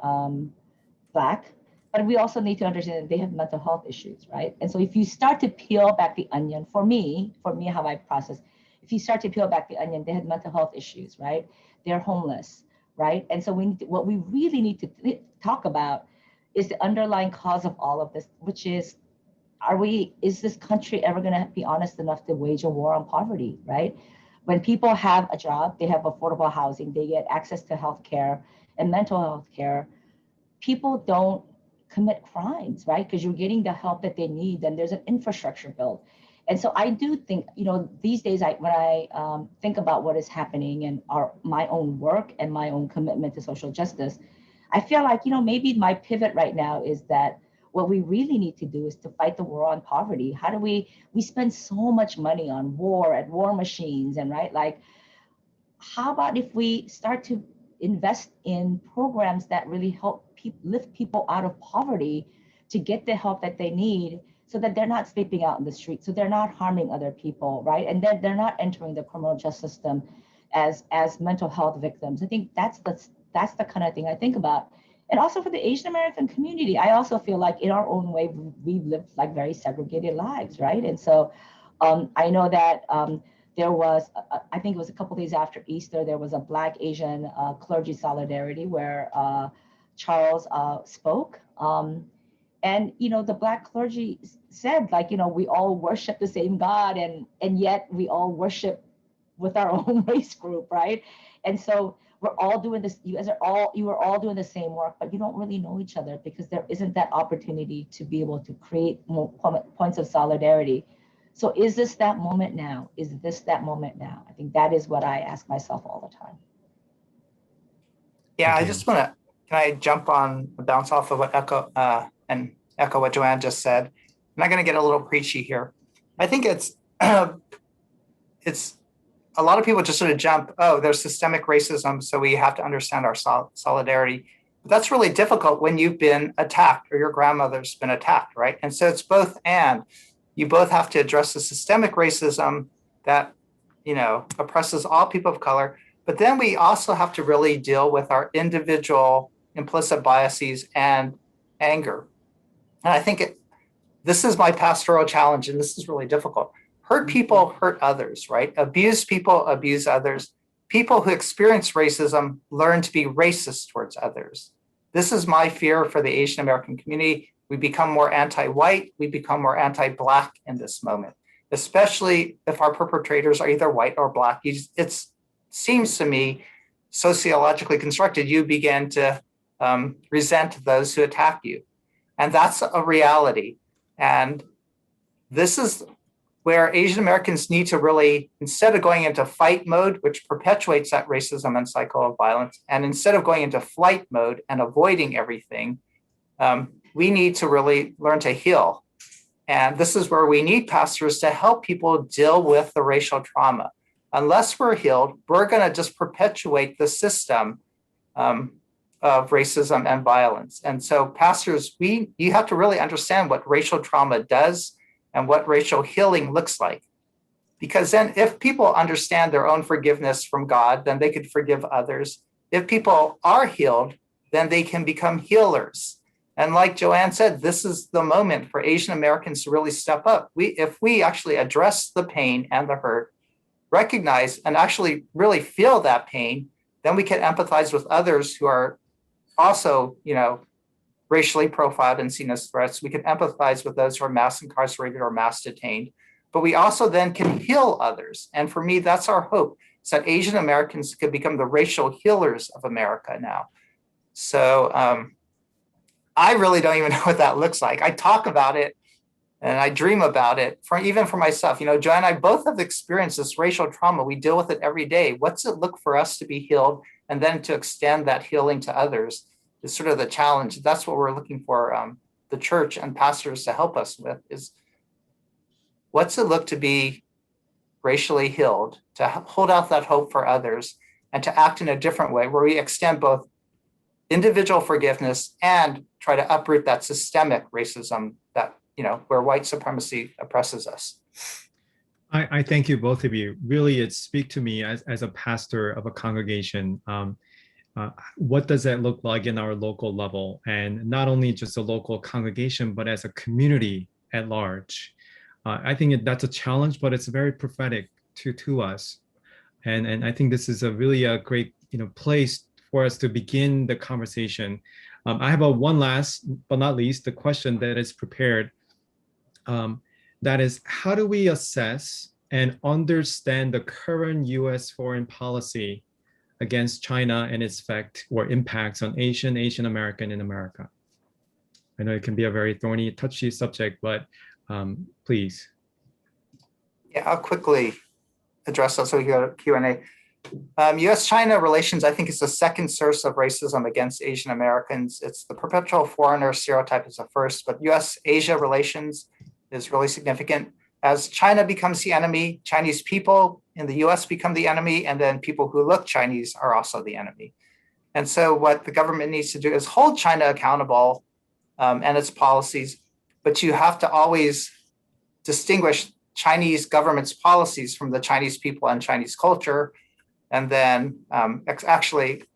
F: Black, but we also need to understand that they have mental health issues, right? And so if you start to peel back the onion, for me, how I process, if you start to peel back the onion, they have mental health issues, right? They're homeless, right? And so what we really need to talk about is the underlying cause of all of this, which is, is this country ever gonna be honest enough to wage a war on poverty, right? When people have a job, they have affordable housing, they get access to healthcare and mental health care, people don't commit crimes, right? Because you're getting the help that they need, and there's an infrastructure built. And so I do think, these days, when I think about what is happening and my own work and my own commitment to social justice, I feel like, maybe my pivot right now is that what we really need to do is to fight the war on poverty. How do we spend so much money on war and war machines, and right? Like, how about if we start to invest in programs that really help lift people out of poverty to get the help that they need, so that they're not sleeping out in the street, so they're not harming other people, right? And they're not entering the criminal justice system as mental health victims. I think that's the kind of thing I think about. And also for the Asian American community, I also feel like in our own way, we've lived like very segregated lives, right? And so I know that there was, I think it was a couple days after Easter, there was a Black Asian clergy solidarity where Charles spoke. And, the Black clergy said, like, we all worship the same God, and yet we all worship with our own race group, right? And so we're all doing this, you are all doing the same work, but you don't really know each other because there isn't that opportunity to be able to create more points of solidarity. So is this that moment now? Is this that moment now? I think that is what I ask myself all the time.
G: Yeah, I just want to, can I jump on, bounce off of what echo what Joanne just said? I'm not going to get a little preachy here. I think it's a lot of people just sort of jump, oh, there's systemic racism, so we have to understand our solidarity. But that's really difficult when you've been attacked or your grandmother's been attacked, right? And so it's both and. You both have to address the systemic racism that, oppresses all people of color, but then we also have to really deal with our individual implicit biases and anger. And I think this is my pastoral challenge, and this is really difficult. Hurt people hurt others, right? Abused people abuse others. People who experience racism learn to be racist towards others. This is my fear for the Asian American community. We become more anti-white, we become more anti-Black in this moment, especially if our perpetrators are either white or Black. It seems to me sociologically constructed, you begin to resent those who attack you. And that's a reality. And this is where Asian Americans need to really, instead of going into fight mode, which perpetuates that racism and cycle of violence, and instead of going into flight mode and avoiding everything, we need to really learn to heal. And this is where we need pastors to help people deal with the racial trauma. Unless we're healed, we're going to just perpetuate the system of racism and violence. And so pastors, you have to really understand what racial trauma does and what racial healing looks like. Because then if people understand their own forgiveness from God, then they could forgive others. If people are healed, then they can become healers. And like Joanne said, this is the moment for Asian Americans to really step up. If we actually address the pain and the hurt, recognize and actually really feel that pain, then we can empathize with others who are also, racially profiled and seen as threats. We can empathize with those who are mass incarcerated or mass detained, but we also then can heal others. And for me, that's our hope, is that Asian Americans could become the racial healers of America now. So I really don't even know what that looks like. I talk about it and I dream about it, even for myself. Joanne and I both have experienced this racial trauma. We deal with it every day. What's it look for us to be healed and then to extend that healing to others is sort of the challenge. That's what we're looking for the church and pastors to help us with, is what's it look to be racially healed, to hold out that hope for others, and to act in a different way where we extend both individual forgiveness and try to uproot that systemic racism that, where white supremacy oppresses us.
A: I thank you, both of you. Really, it speaks to me as a pastor of a congregation. What does that look like in our local level? And not only just a local congregation, but as a community at large. I think that's a challenge, but it's very prophetic to us. And I think this is a great place for us to begin the conversation. I have one last, but not least, the question that is prepared. That is, how do we assess and understand the current US foreign policy against China and its effect or impacts on Asian American in America? I know it can be a very thorny, touchy subject, but please.
G: Yeah, I'll quickly address that so we go to Q&A. US-China relations, I think, is the second source of racism against Asian Americans. It's the perpetual foreigner stereotype is the first, but US-Asia relations is really significant. As China becomes the enemy, Chinese people in the US become the enemy, and then people who look Chinese are also the enemy. And so what the government needs to do is hold China accountable and its policies, but you have to always distinguish Chinese government's policies from the Chinese people and Chinese culture. And then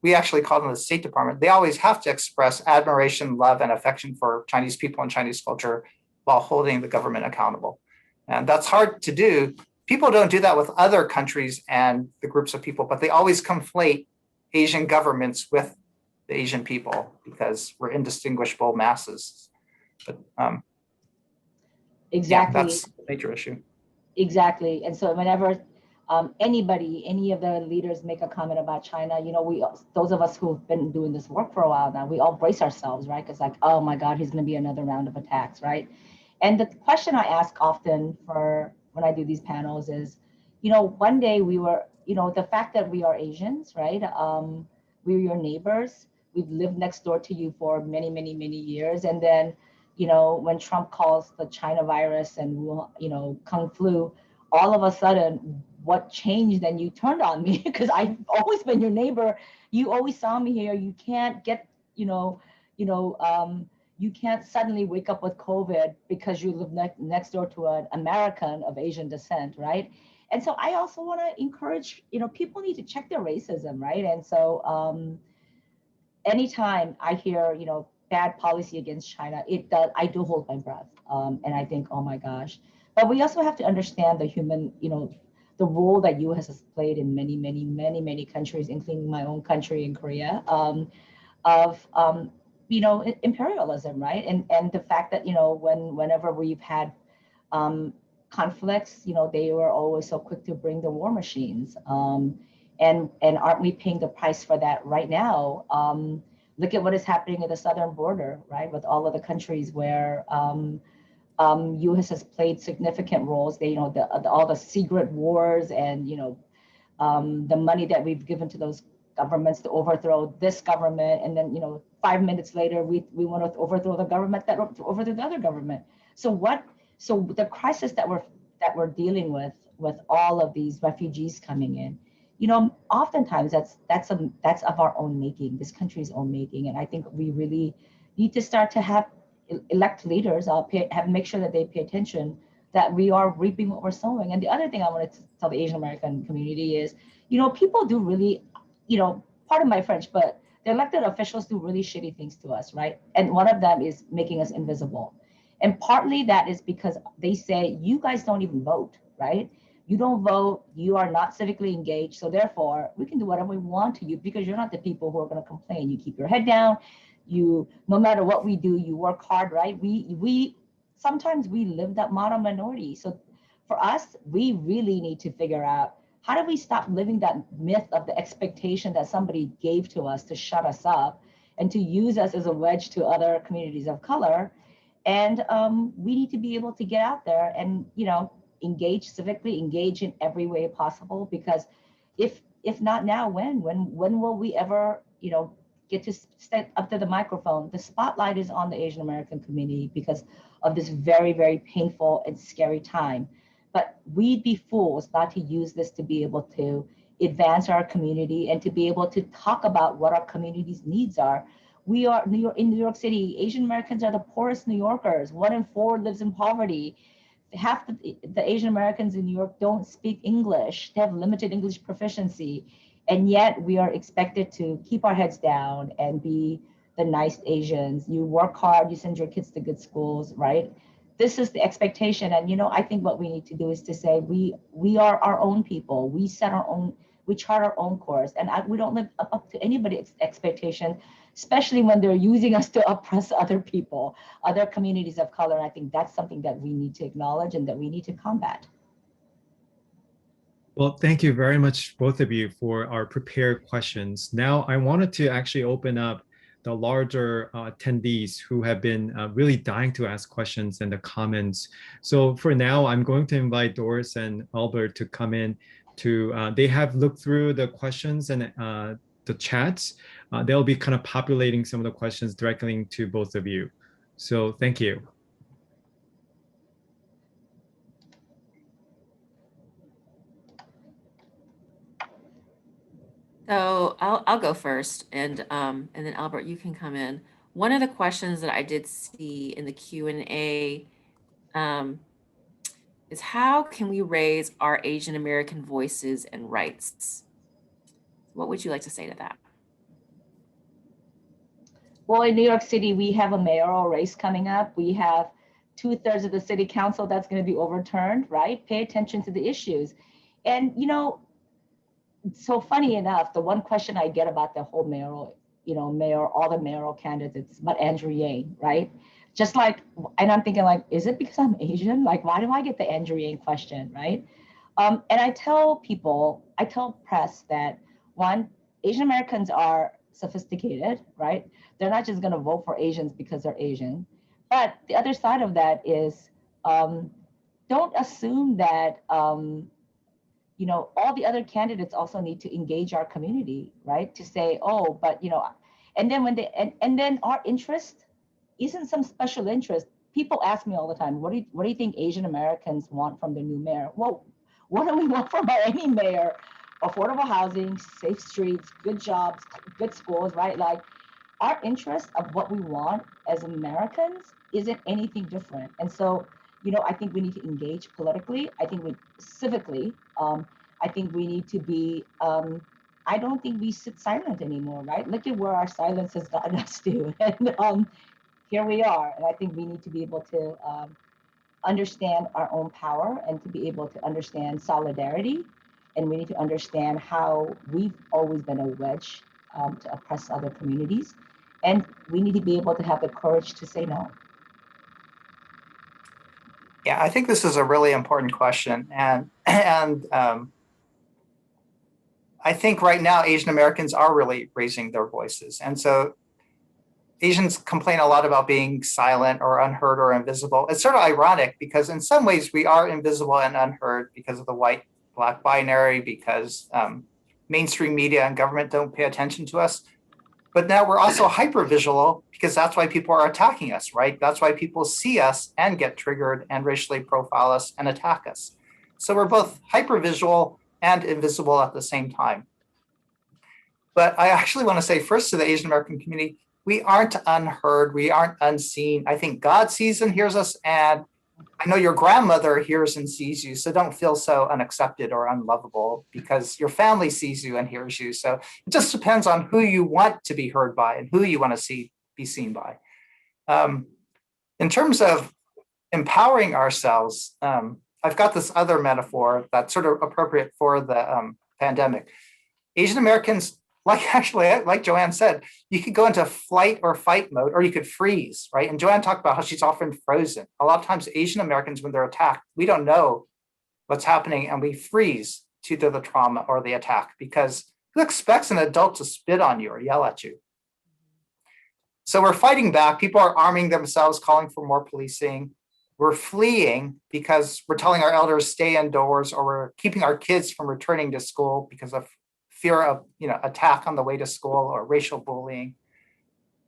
G: we actually call them the State Department. They always have to express admiration, love, and affection for Chinese people and Chinese culture while holding the government accountable. And that's hard to do. People don't do that with other countries and the groups of people, but they always conflate Asian governments with the Asian people because we're indistinguishable masses. But
F: exactly.
G: Yeah, that's a major issue.
F: Exactly. And so whenever any of the leaders make a comment about China, those of us who've been doing this work for a while now, we all brace ourselves, right? Because like, oh my God, he's going to be another round of attacks, right? And the question I ask often when I do these panels is, one day we were, the fact that we are Asians, right? We're your neighbors. We've lived next door to you for many, many, many years. And then, when Trump calls the China virus and, Kung flu, all of a sudden, what changed? Then you turned on me because I've always been your neighbor. You always saw me here. You can't get, you can't suddenly wake up with COVID because you live next door to an American of Asian descent, right? And so I also want to encourage, people need to check their racism, right? And so anytime I hear, bad policy against China, I do hold my breath. And I think, oh my gosh. But we also have to understand the human, the role that US has played in many, many, many, many countries, including my own country in Korea, imperialism, right? And the fact that, whenever we've had conflicts, they were always so quick to bring the war machines. And aren't we paying the price for that right now? Look at what is happening at the southern border, right? With all of the countries where US has played significant roles. They, all the secret wars and, the money that we've given to those governments to overthrow this government. And then, 5 minutes later, we want to overthrow the government that overthrew the other government. So the crisis that we're dealing with all of these refugees coming in, oftentimes that's of our own making, this country's own making. And I think we really need to start to elect leaders, make sure that they pay attention, that we are reaping what we're sowing. And the other thing I wanted to tell the Asian American community is, people do really, pardon my French, but the elected officials do really shitty things to us, right? And one of them is making us invisible. And partly that is because they say, you guys don't even vote, right? You don't vote, you are not civically engaged. So therefore, we can do whatever we want to you because you're not the people who are going to complain. You keep your head down. You, no matter what we do, you work hard, right? We sometimes we live that model minority. So for us, we really need to figure out, how do we stop living that myth of the expectation that somebody gave to us to shut us up and to use us as a wedge to other communities of color? And we need to be able to get out there and, engage civically, engage in every way possible. Because if not now, when will we ever, get to step up to the microphone? The spotlight is on the Asian American community because of this very, very painful and scary time. But we'd be fools not to use this to be able to advance our community and to be able to talk about what our community's needs are. We are in New York City, Asian Americans are the poorest New Yorkers. 1 in 4 lives in poverty. Half the Asian Americans in New York don't speak English. They have limited English proficiency. And yet we are expected to keep our heads down and be the nice Asians. You work hard, you send your kids to good schools, right? This is the expectation. And, I think what we need to do is to say, we are our own people. We set our own, we chart our own course. And we don't live up to anybody's expectation, especially when they're using us to oppress other people, other communities of color. And I think that's something that we need to acknowledge and that we need to combat.
A: Well, thank you very much, both of you, for our prepared questions. Now, I wanted to actually open up the larger attendees who have been really dying to ask questions in the comments. So for now, I'm going to invite Doris and Albert to come in to, they have looked through the questions and the chats. They'll be kind of populating some of the questions directly to both of you. So thank you.
B: So I'll go first, and then Albert, you can come in. One of the questions that I did see in the Q&A is, how can we raise our Asian American voices and rights? What would you like to say to that?
F: Well, in New York City, we have a mayoral race coming up. We have 2/3 of the city council that's going to be overturned, right? Pay attention to the issues. And, so funny enough, the one question I get about the whole mayoral, all the mayoral candidates, but Andrew Yang, right? Just like, and I'm thinking like, is it because I'm Asian? Like, why do I get the Andrew Yang question, right? And I tell press that, one, Asian Americans are sophisticated, right? They're not just gonna vote for Asians because they're Asian. But the other side of that is, don't assume that, all the other candidates also need to engage our community, right? To say, oh, but, and then when they, and then our interest isn't some special interest. People ask me all the time, what do you think Asian Americans want from the new mayor? Well, what do we want from any mayor? Affordable housing, safe streets, good jobs, good schools, right? Like, our interest of what we want as Americans isn't anything different. And so, I think we need to engage politically. I think civically, I think we need to be, I don't think we sit silent anymore, right? Look at where our silence has gotten us to. And here we are. And I think we need to be able to understand our own power and to be able to understand solidarity. And we need to understand how we've always been a wedge to oppress other communities. And we need to be able to have the courage to say no.
G: Yeah, I think this is a really important question. And I think right now, Asian Americans are really raising their voices. And so Asians complain a lot about being silent or unheard or invisible. It's sort of ironic because in some ways we are invisible and unheard because of the white-black binary, because mainstream media and government don't pay attention to us. But now we're also hypervisual because that's why people are attacking us, right? That's why people see us and get triggered and racially profile us and attack us. So we're both hypervisual and invisible at the same time. But I actually want to say first to the Asian American community, we aren't unheard, we aren't unseen. I think God sees and hears us, and I know your grandmother hears and sees you, so don't feel so unaccepted or unlovable because your family sees you and hears you. So it just depends on who you want to be heard by and who you want to be seen by. In terms of empowering ourselves, I've got this other metaphor that's sort of appropriate for the pandemic. Asian Americans, like Joanne said, you could go into flight or fight mode, or you could freeze, right? And Joanne talked about how she's often frozen. A lot of times Asian Americans, when they're attacked, we don't know what's happening and we freeze to the trauma or the attack because who expects an adult to spit on you or yell at you? So we're fighting back. People are arming themselves, calling for more policing. We're fleeing because we're telling our elders stay indoors, or we're keeping our kids from returning to school because of fear of attack on the way to school or racial bullying.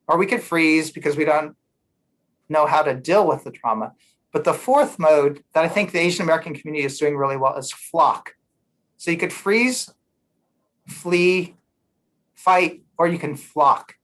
G: Or we could freeze because we don't know how to deal with the trauma. But the fourth mode that I think the Asian American community is doing really well is flock. So you could freeze, flee, fight, or you can flock.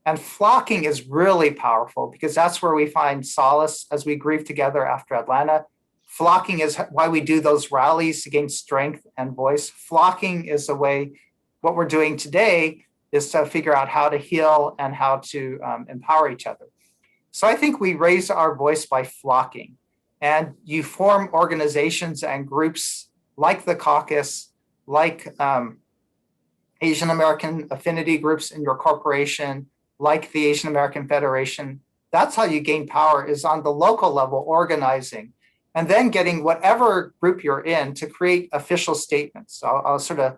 G: And flocking is really powerful because that's where we find solace as we grieve together after Atlanta. Flocking is why we do those rallies to gain strength and voice. Flocking is a way, what we're doing today is to figure out how to heal and how to empower each other. So I think we raise our voice by flocking. And you form organizations and groups like the caucus, like Asian American affinity groups in your corporation, like the Asian American Federation. That's how you gain power, is on the local level, organizing, and then getting whatever group you're in to create official statements. So I'll sort of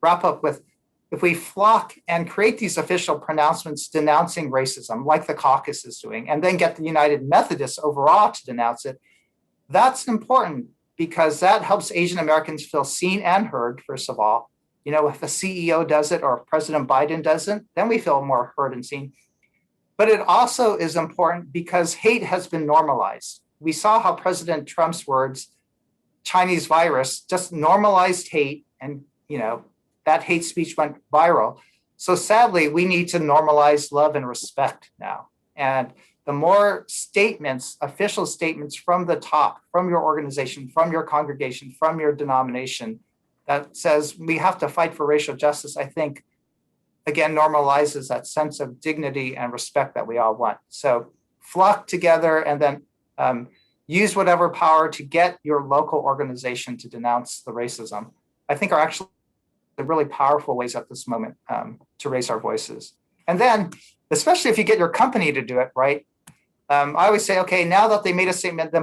G: wrap up with, if we flock and create these official pronouncements denouncing racism, like the caucus is doing, and then get the United Methodists overall to denounce it, that's important because that helps Asian Americans feel seen and heard, first of all. If a CEO does it or President Biden doesn't, then we feel more heard and seen. But it also is important because hate has been normalized. We saw how President Trump's words, Chinese virus, just normalized hate, and that hate speech went viral. So sadly, we need to normalize love and respect now. And the more statements, official statements from the top, from your organization, from your congregation, from your denomination, that says we have to fight for racial justice, I think, again, normalizes that sense of dignity and respect that we all want. So flock together and then use whatever power to get your local organization to denounce the racism, I think are actually the really powerful ways at this moment to raise our voices. And then, especially if you get your company to do it, right? I always say, okay, now that they made a statement,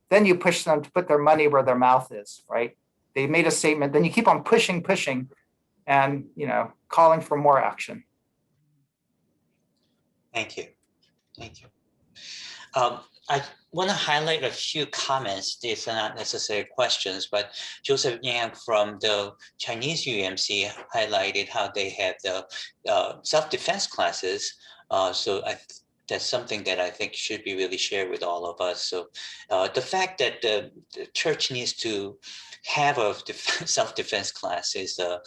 G: then you push them to put their money where their mouth is, right? They made a statement, then you keep on pushing, and calling for more action.
E: Thank you. I want to highlight a few comments. These are not necessarily questions, but Joseph Yang from the Chinese UMC highlighted how they have the self-defense classes. That's something that I think should be really shared with all of us. So the fact that the church needs to have a self-defense class is the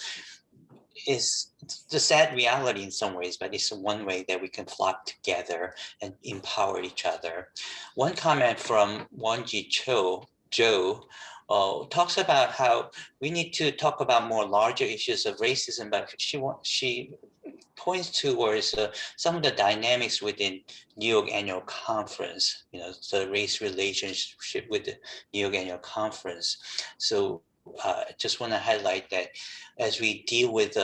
E: sad reality in some ways, but it's one way that we can flock together and empower each other. One comment from Wanji Joe talks about how we need to talk about more larger issues of racism, but she points towards some of the dynamics within New York Annual Conference, the race relationship with the New York Annual Conference. So I just want to highlight that as we deal with,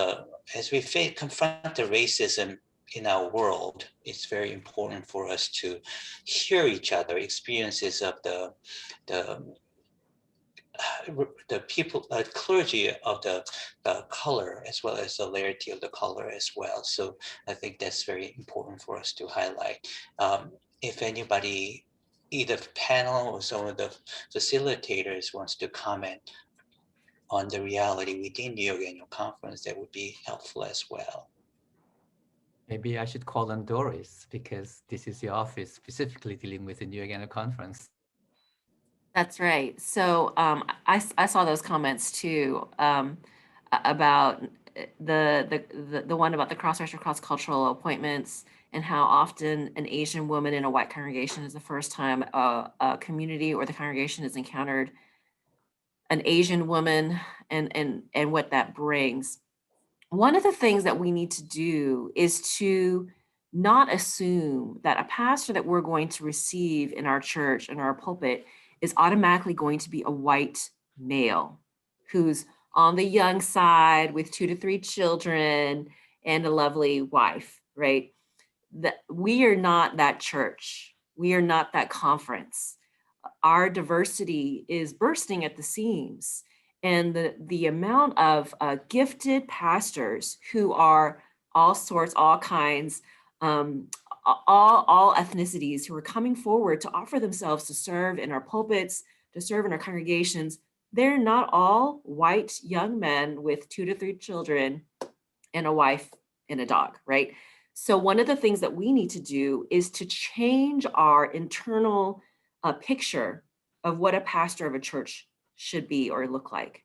E: as we confront the racism in our world, it's very important for us to hear each other, experiences of the people, clergy of the color, as well as the laity of the color as well. So I think that's very important for us to highlight. If anybody, either panel or some of the facilitators wants to comment on the reality within the New York Annual Conference, that would be helpful as well.
C: Maybe I should call on Doris, because this is your office specifically dealing with the New York Annual Conference.
B: That's right. So I saw those comments too about the one about the cross-racial, cross-cultural appointments and how often an Asian woman in a white congregation is the first time a community or the congregation has encountered an Asian woman and what that brings. One of the things that we need to do is to not assume that a pastor that we're going to receive in our church, in our pulpit, is automatically going to be a white male who's on the young side with 2 to 3 children and a lovely wife, right? That we are not that church. We are not that conference. Our diversity is bursting at the seams. And the amount of gifted pastors who are all sorts, all kinds, all ethnicities who are coming forward to offer themselves to serve in our pulpits, to serve in our congregations, they're not all white young men with 2 to 3 children and a wife and a dog, right? So one of the things that we need to do is to change our internal picture of what a pastor of a church should be or look like.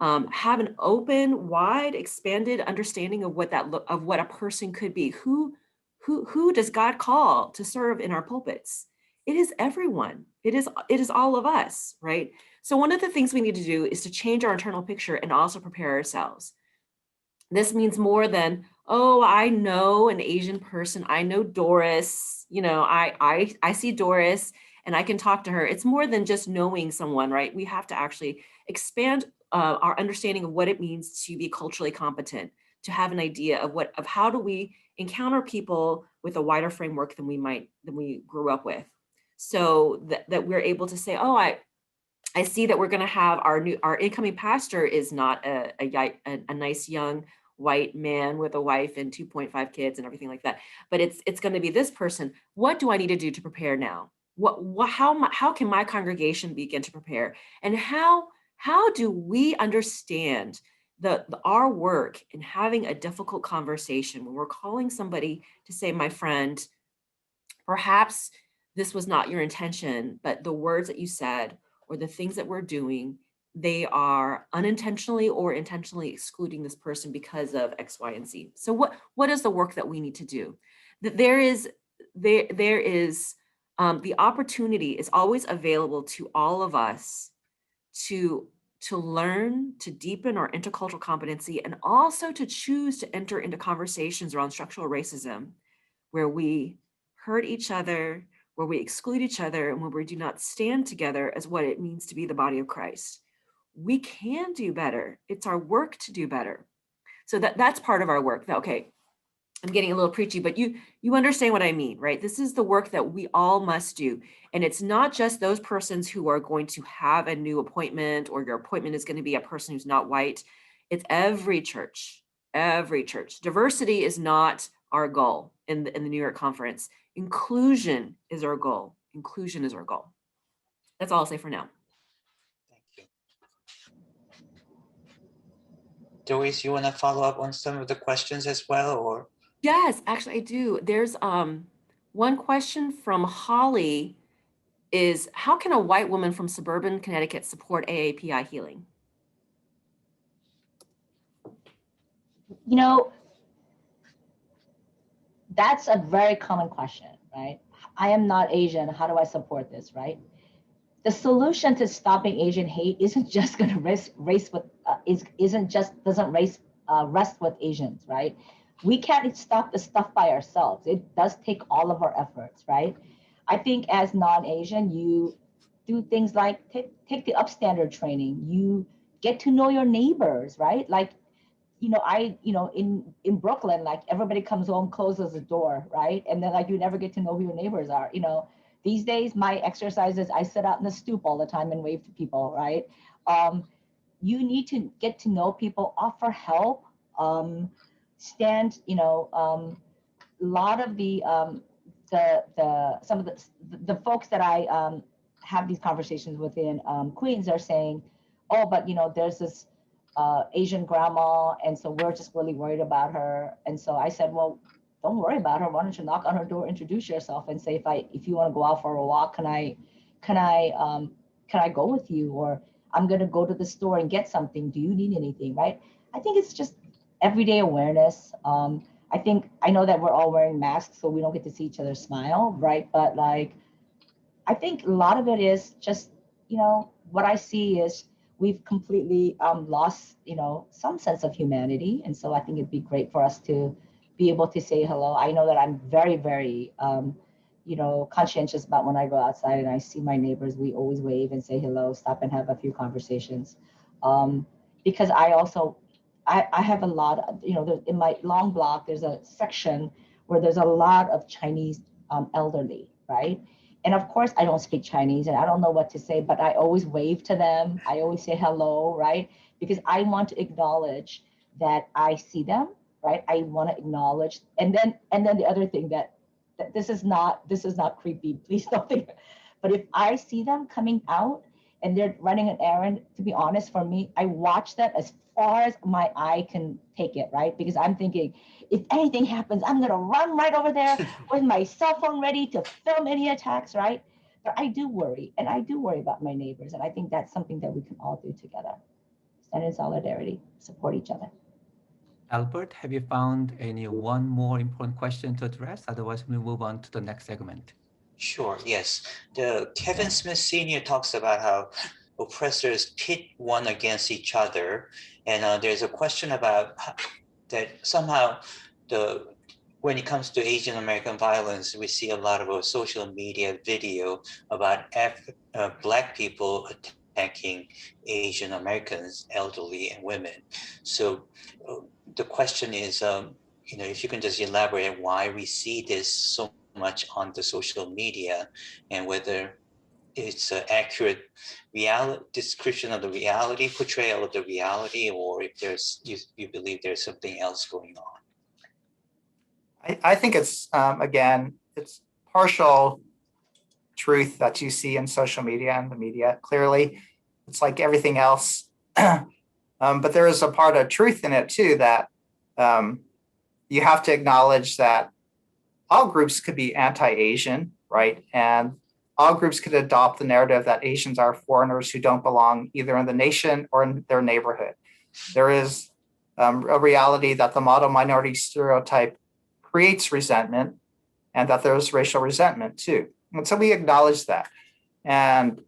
B: Have an open, wide, expanded understanding of what of what a person could be. Who does God call to serve in our pulpits? It is everyone. It is all of us, right? So one of the things we need to do is to change our internal picture and also prepare ourselves. This means more than, oh, I know an Asian person. I know Doris. You know, I see Doris and I can talk to her. It's more than just knowing someone, right? We have to actually expand our understanding of what it means to be culturally competent, to have an idea of how do we encounter people with a wider framework than we grew up with, so that we're able to say, oh, I see that we're going to have our incoming pastor is not a nice young white man with a wife and 2.5 kids and everything like that, but it's going to be this person. What do I need to do to prepare now? How can my congregation begin to prepare? And how do we understand our work in having a difficult conversation when we're calling somebody to say, my friend, perhaps this was not your intention, but the words that you said or the things that we're doing, they are unintentionally or intentionally excluding this person because of X, Y, and Z. So what is the work that we need to do? There is the opportunity is always available to all of us to learn, to deepen our intercultural competency, and also to choose to enter into conversations around structural racism, where we hurt each other, where we exclude each other, and where we do not stand together as what it means to be the body of Christ. We can do better. It's our work to do better. So that's part of our work. Okay, I'm getting a little preachy, but you understand what I mean, right? This is the work that we all must do. And it's not just those persons who are going to have a new appointment, or your appointment is going to be a person who's not white. It's every church, every church. Diversity is not our goal in the New York Conference. Inclusion is our goal. Inclusion is our goal. That's all I'll say for now.
E: Thank you. Doris, you want to follow up on some of the questions as well, or?
B: Yes, actually I do. There's one question from Holly is, how can a white woman from suburban Connecticut support AAPI healing?
F: You know, that's a very common question, right? I am not Asian. How do I support this, right? The solution to stopping Asian hate isn't just going to rest with Asians, right? We can't stop this stuff by ourselves. It does take all of our efforts, right? I think as non-Asian, you do things like take the upstander training. You get to know your neighbors, right? Like, in Brooklyn, like everybody comes home, closes the door, right? And then like you never get to know who your neighbors are. These days, my exercise is I sit out in the stoop all the time and wave to people, right? You need to get to know people, offer help, stand, a lot of some of the folks that I have these conversations with in Queens are saying, oh, but there's this Asian grandma, and so we're just really worried about her. And so I said, well, don't worry about her. Why don't you knock on her door, introduce yourself, and say, if you want to go out for a walk, can I go with you? Or I'm going to go to the store and get something. Do you need anything, right? I think it's just everyday awareness. I know that we're all wearing masks, so we don't get to see each other smile, right? But like, I think a lot of it is just, what I see is we've completely lost, some sense of humanity. And so I think it'd be great for us to be able to say hello. I know that I'm very, very, conscientious about when I go outside and I see my neighbors, we always wave and say hello, stop and have a few conversations. Because I have a lot of, in my long block, there's a section where there's a lot of Chinese elderly, right? And of course, I don't speak Chinese and I don't know what to say, but I always wave to them. I always say hello, right? Because I want to acknowledge that I see them, right? I want to acknowledge. And then the other thing that this is not creepy, please don't think. But if I see them coming out and they're running an errand, to be honest, for me, I watch that as far as my eye can take it, right? Because I'm thinking, if anything happens, I'm gonna run right over there with my cell phone ready to film any attacks, right? But I do worry, and I do worry about my neighbors, and I think that's something that we can all do together. Stand in solidarity, support each other.
C: Albert, have you found one more important question to address? Otherwise, we'll move on to the next segment.
E: Sure, yes. Kevin Smith Sr. talks about how oppressors pit one against each other. And there's a question about that somehow when it comes to Asian American violence, we see a lot of social media video about Black people attacking Asian Americans, elderly and women. So the question is, if you can just elaborate why we see this so much on the social media and whether it's an accurate description of the reality, portrayal of the reality, or if you believe there's something else going on.
G: I think it's, again, it's partial truth that you see in social media and the media. Clearly, it's like everything else. But there is a part of truth in it too, that you have to acknowledge that all groups could be anti-Asian, right? And all groups could adopt the narrative that Asians are foreigners who don't belong either in the nation or in their neighborhood. There is a reality that the model minority stereotype creates resentment, and that there's racial resentment too. And so we acknowledge that. And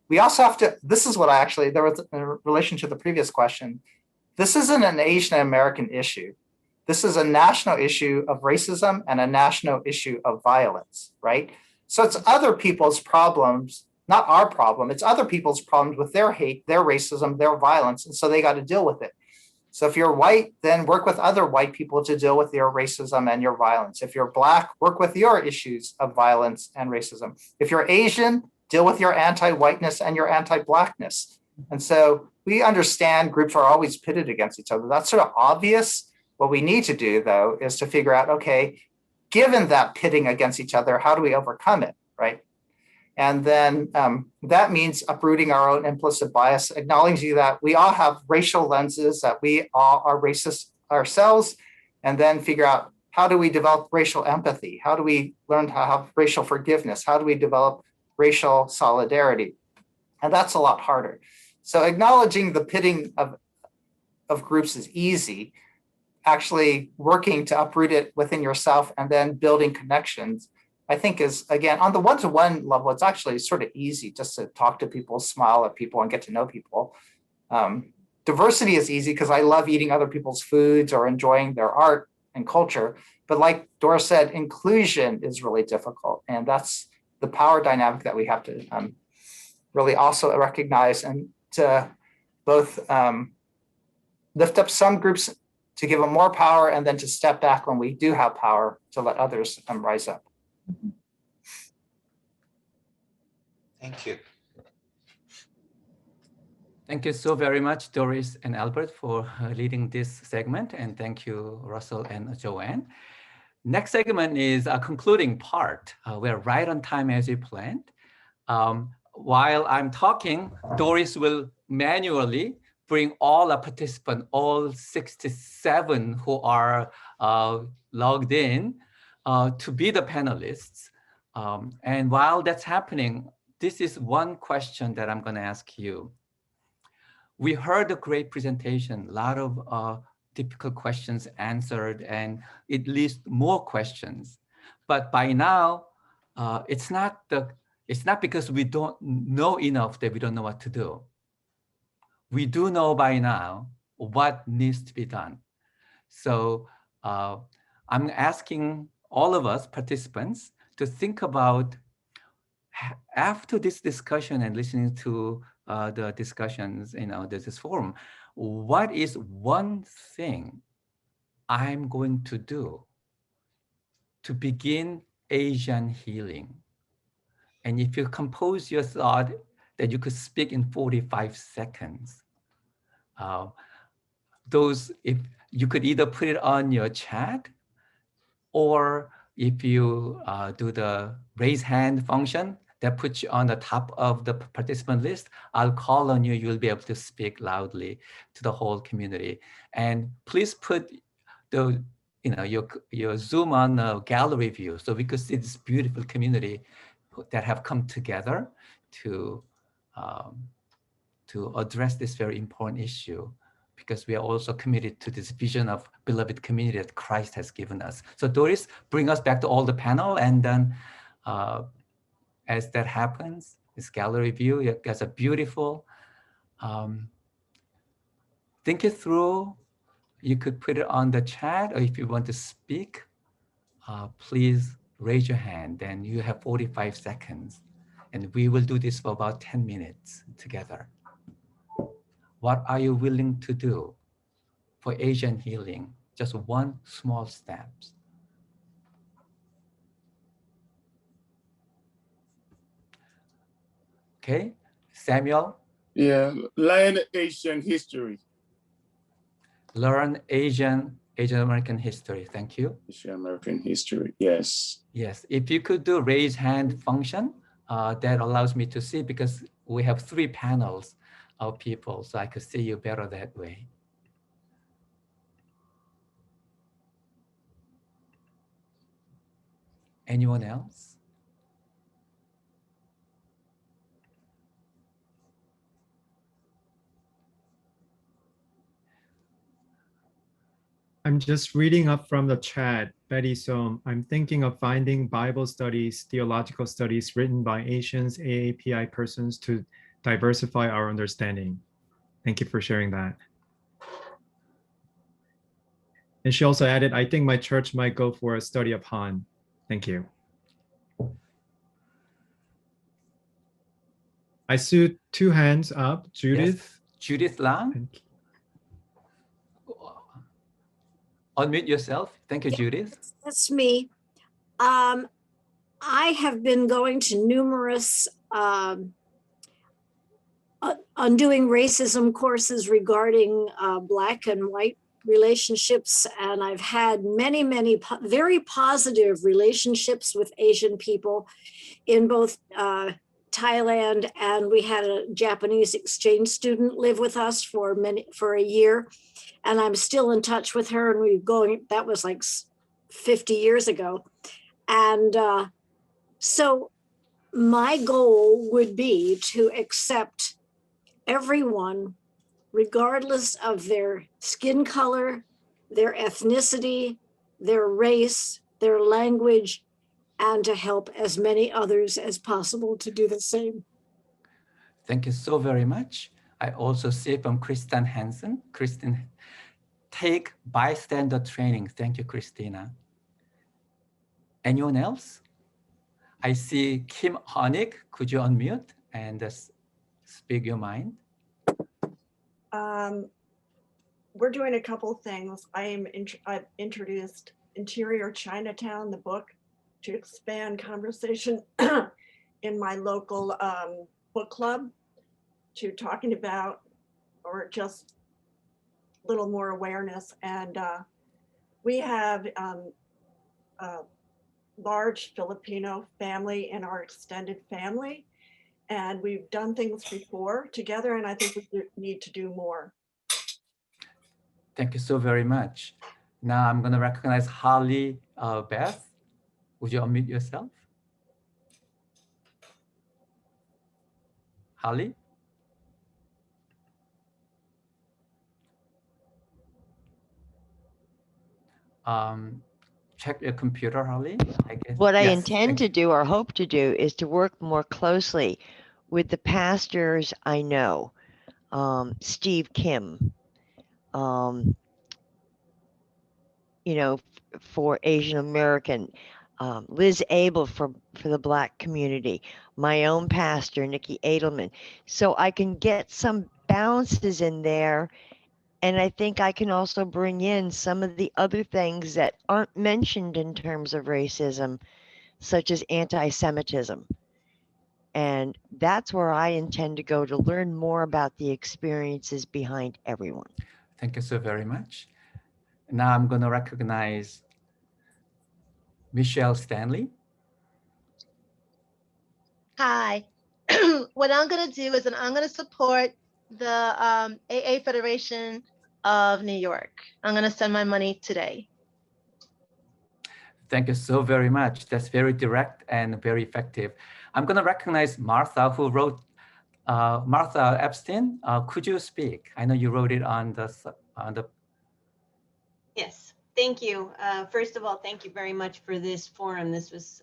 G: we also have to, this is what there was in relation to the previous question, this isn't an Asian American issue. This is a national issue of racism and a national issue of violence, right? So it's other people's problems, not our problem. It's other people's problems with their hate, their racism, their violence. And so they got to deal with it. So if you're white, then work with other white people to deal with your racism and your violence. If you're Black, work with your issues of violence and racism. If you're Asian, deal with your anti-whiteness and your anti-Blackness. And so we understand groups are always pitted against each other. That's sort of obvious. What we need to do, though, is to figure out, okay, given that pitting against each other, how do we overcome it, right? And then that means uprooting our own implicit bias, acknowledging that we all have racial lenses, that we all are racist ourselves, and then figure out how do we develop racial empathy? How do we learn to have racial forgiveness? How do we develop racial solidarity? And that's a lot harder. So acknowledging the pitting of groups is easy. Actually working to uproot it within yourself and then building connections, I think is, again, on the one-to-one level, it's actually sort of easy just to talk to people, smile at people, and get to know people. Diversity is easy because I love eating other people's foods or enjoying their art and culture. But like Dora said, inclusion is really difficult. And that's the power dynamic that we have to really also recognize, and to both lift up some groups to give them more power, and then to step back when we do have power to let others rise up.
E: Thank you.
C: Thank you so very much, Doris and Albert, for leading this segment. And thank you, Russell and Joanne. Next segment is a concluding part. We're right on time as we planned. While I'm talking, Doris will manually bring all the participants, all 67 who are logged in to be the panelists. And while that's happening, this is one question that I'm going to ask you. We heard a great presentation, a lot of difficult questions answered, and it leads to more questions. But by now, it's not because we don't know enough that we don't know what to do. We do know by now what needs to be done. So I'm asking all of us participants to think about, after this discussion and listening to the discussions, this forum, what is one thing I'm going to do to begin Asian healing? And if you compose your thought that you could speak in 45 seconds, if you could either put it on your chat, or if you do the raise hand function that puts you on the top of the participant list, I'll call on you. You'll be able to speak loudly to the whole community. And please put your Zoom on the gallery view so we could see this beautiful community that have come together to address this very important issue, because we are also committed to this vision of beloved community that Christ has given us. So Doris, bring us back to all the panel, and then as that happens, this gallery view, it has a beautiful, think it through. You could put it on the chat, or if you want to speak, please raise your hand, and you have 45 seconds. And we will do this for about 10 minutes together. What are you willing to do for Asian healing? Just one small step. Okay, Samuel?
H: Yeah, learn Asian history.
C: Learn Asian American history. Thank you.
H: Asian American history, yes.
C: Yes, if you could do raise hand function, that allows me to see, because we have 3 panels of people, so I could see you better that way. Anyone else?
A: I'm just reading up from the chat, Betty Soam. I'm thinking of finding Bible studies, theological studies written by Asians, AAPI persons to diversify our understanding. Thank you for sharing that. And she also added, I think my church might go for a study of Han. Thank you. I see 2 hands up. Judith.
C: Yes. Judith Lam. Unmute yourself. Thank you, Judith.
I: That's me. I have been going to numerous undoing racism courses regarding Black and white relationships, and I've had many very positive relationships with Asian people in both Thailand, and we had a Japanese exchange student live with us for a year, and I'm still in touch with her, and that was like 50 years ago. And so my goal would be to accept everyone, regardless of their skin color, their ethnicity, their race, their language, and to help as many others as possible to do the same.
C: Thank you so very much. I also see from Kristen Hansen. Kristen, take bystander training. Thank you, Christina. Anyone else? I see Kim Honig. Could you unmute and speak your mind?
J: We're doing a couple things. I've introduced Interior Chinatown, the book, to expand conversation in my local book club, to talking about, or just a little more awareness. And we have a large Filipino family in our extended family, and we've done things before together, and I think we need to do more.
C: Thank you so very much. Now I'm going to recognize Holly Beth. Would you unmute yourself? Holly? check your computer, Holly, I guess.
K: What I
C: Yes,
K: intend
C: thank
K: to do or hope to do is to work more closely with the pastors I know, Steve Kim, you know, for Asian American, Liz Abel for the Black community, my own pastor, Nikki Edelman. So I can get some bounces in there. And I think I can also bring in some of the other things that aren't mentioned in terms of racism, such as anti-Semitism. And that's where I intend to go to learn more about the experiences behind everyone.
C: Thank you so very much. Now I'm going to recognize Michelle Stanley.
L: Hi. What I'm going to do is that I'm going to support the AA Federation of New York. I'm going to send my money today.
C: Thank you so very much. That's very direct and very effective. I'm going to recognize Martha, who wrote, Martha Epstein, could you speak? I know you wrote it on the.
M: Yes, thank you. First of all, thank you very much for this forum. This was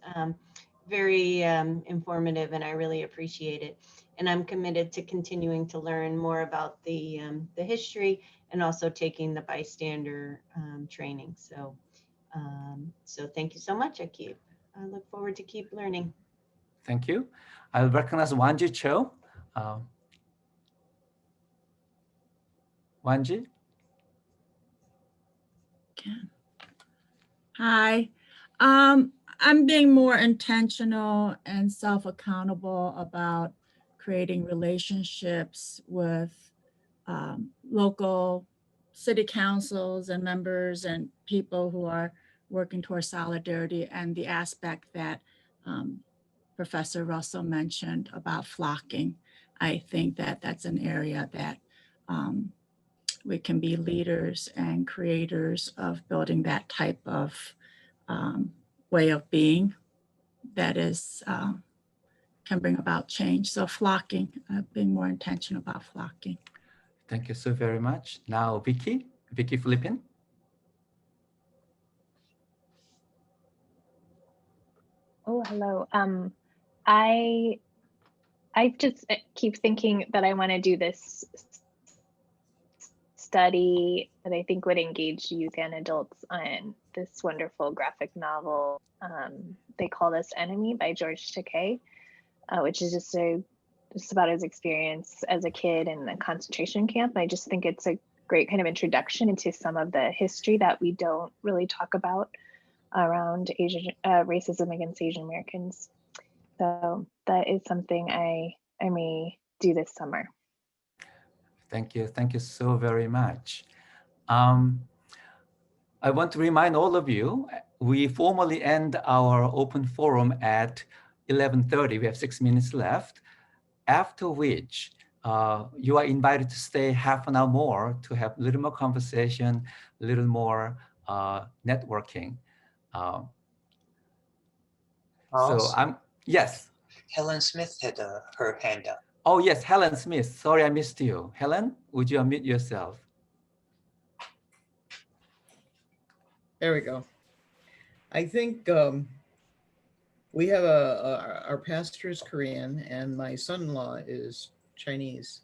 M: very informative and I really appreciate it. And I'm committed to continuing to learn more about the history and also taking the bystander training. So, so thank you so much. I look forward to keep learning.
C: Thank you. I'll recognize Wanji Cho. Wanji.
N: Hi. I'm being more intentional and self-accountable about creating relationships with local city councils and members and people who are working towards solidarity, and the aspect that Professor Russell mentioned about flocking. I think that that's an area that we can be leaders and creators of building that type of way of being that is can bring about change. So flocking, being more intentional about flocking.
C: Thank you so very much. Now, Vicky Philippine.
O: Oh, hello. I just keep thinking that I want to do this study that I think would engage youth and adults on this wonderful graphic novel, They Called Us Enemy by George Takei, which is just about his experience as a kid in a concentration camp. I just think it's a great kind of introduction into some of the history that we don't really talk about around Asian racism against Asian Americans. So that is something I may do this summer.
C: Thank you. Thank you so very much. I want to remind all of you, we formally end our open forum at 11:30. We have 6 minutes left, after which you are invited to stay half an hour more to have a little more conversation, a little more networking. Yes.
E: Helen Smith had her hand up.
C: Oh, yes, Helen Smith. Sorry, I missed you. Helen, would you unmute yourself?
P: There we go. I think we have our pastor is Korean and my son-in-law is Chinese.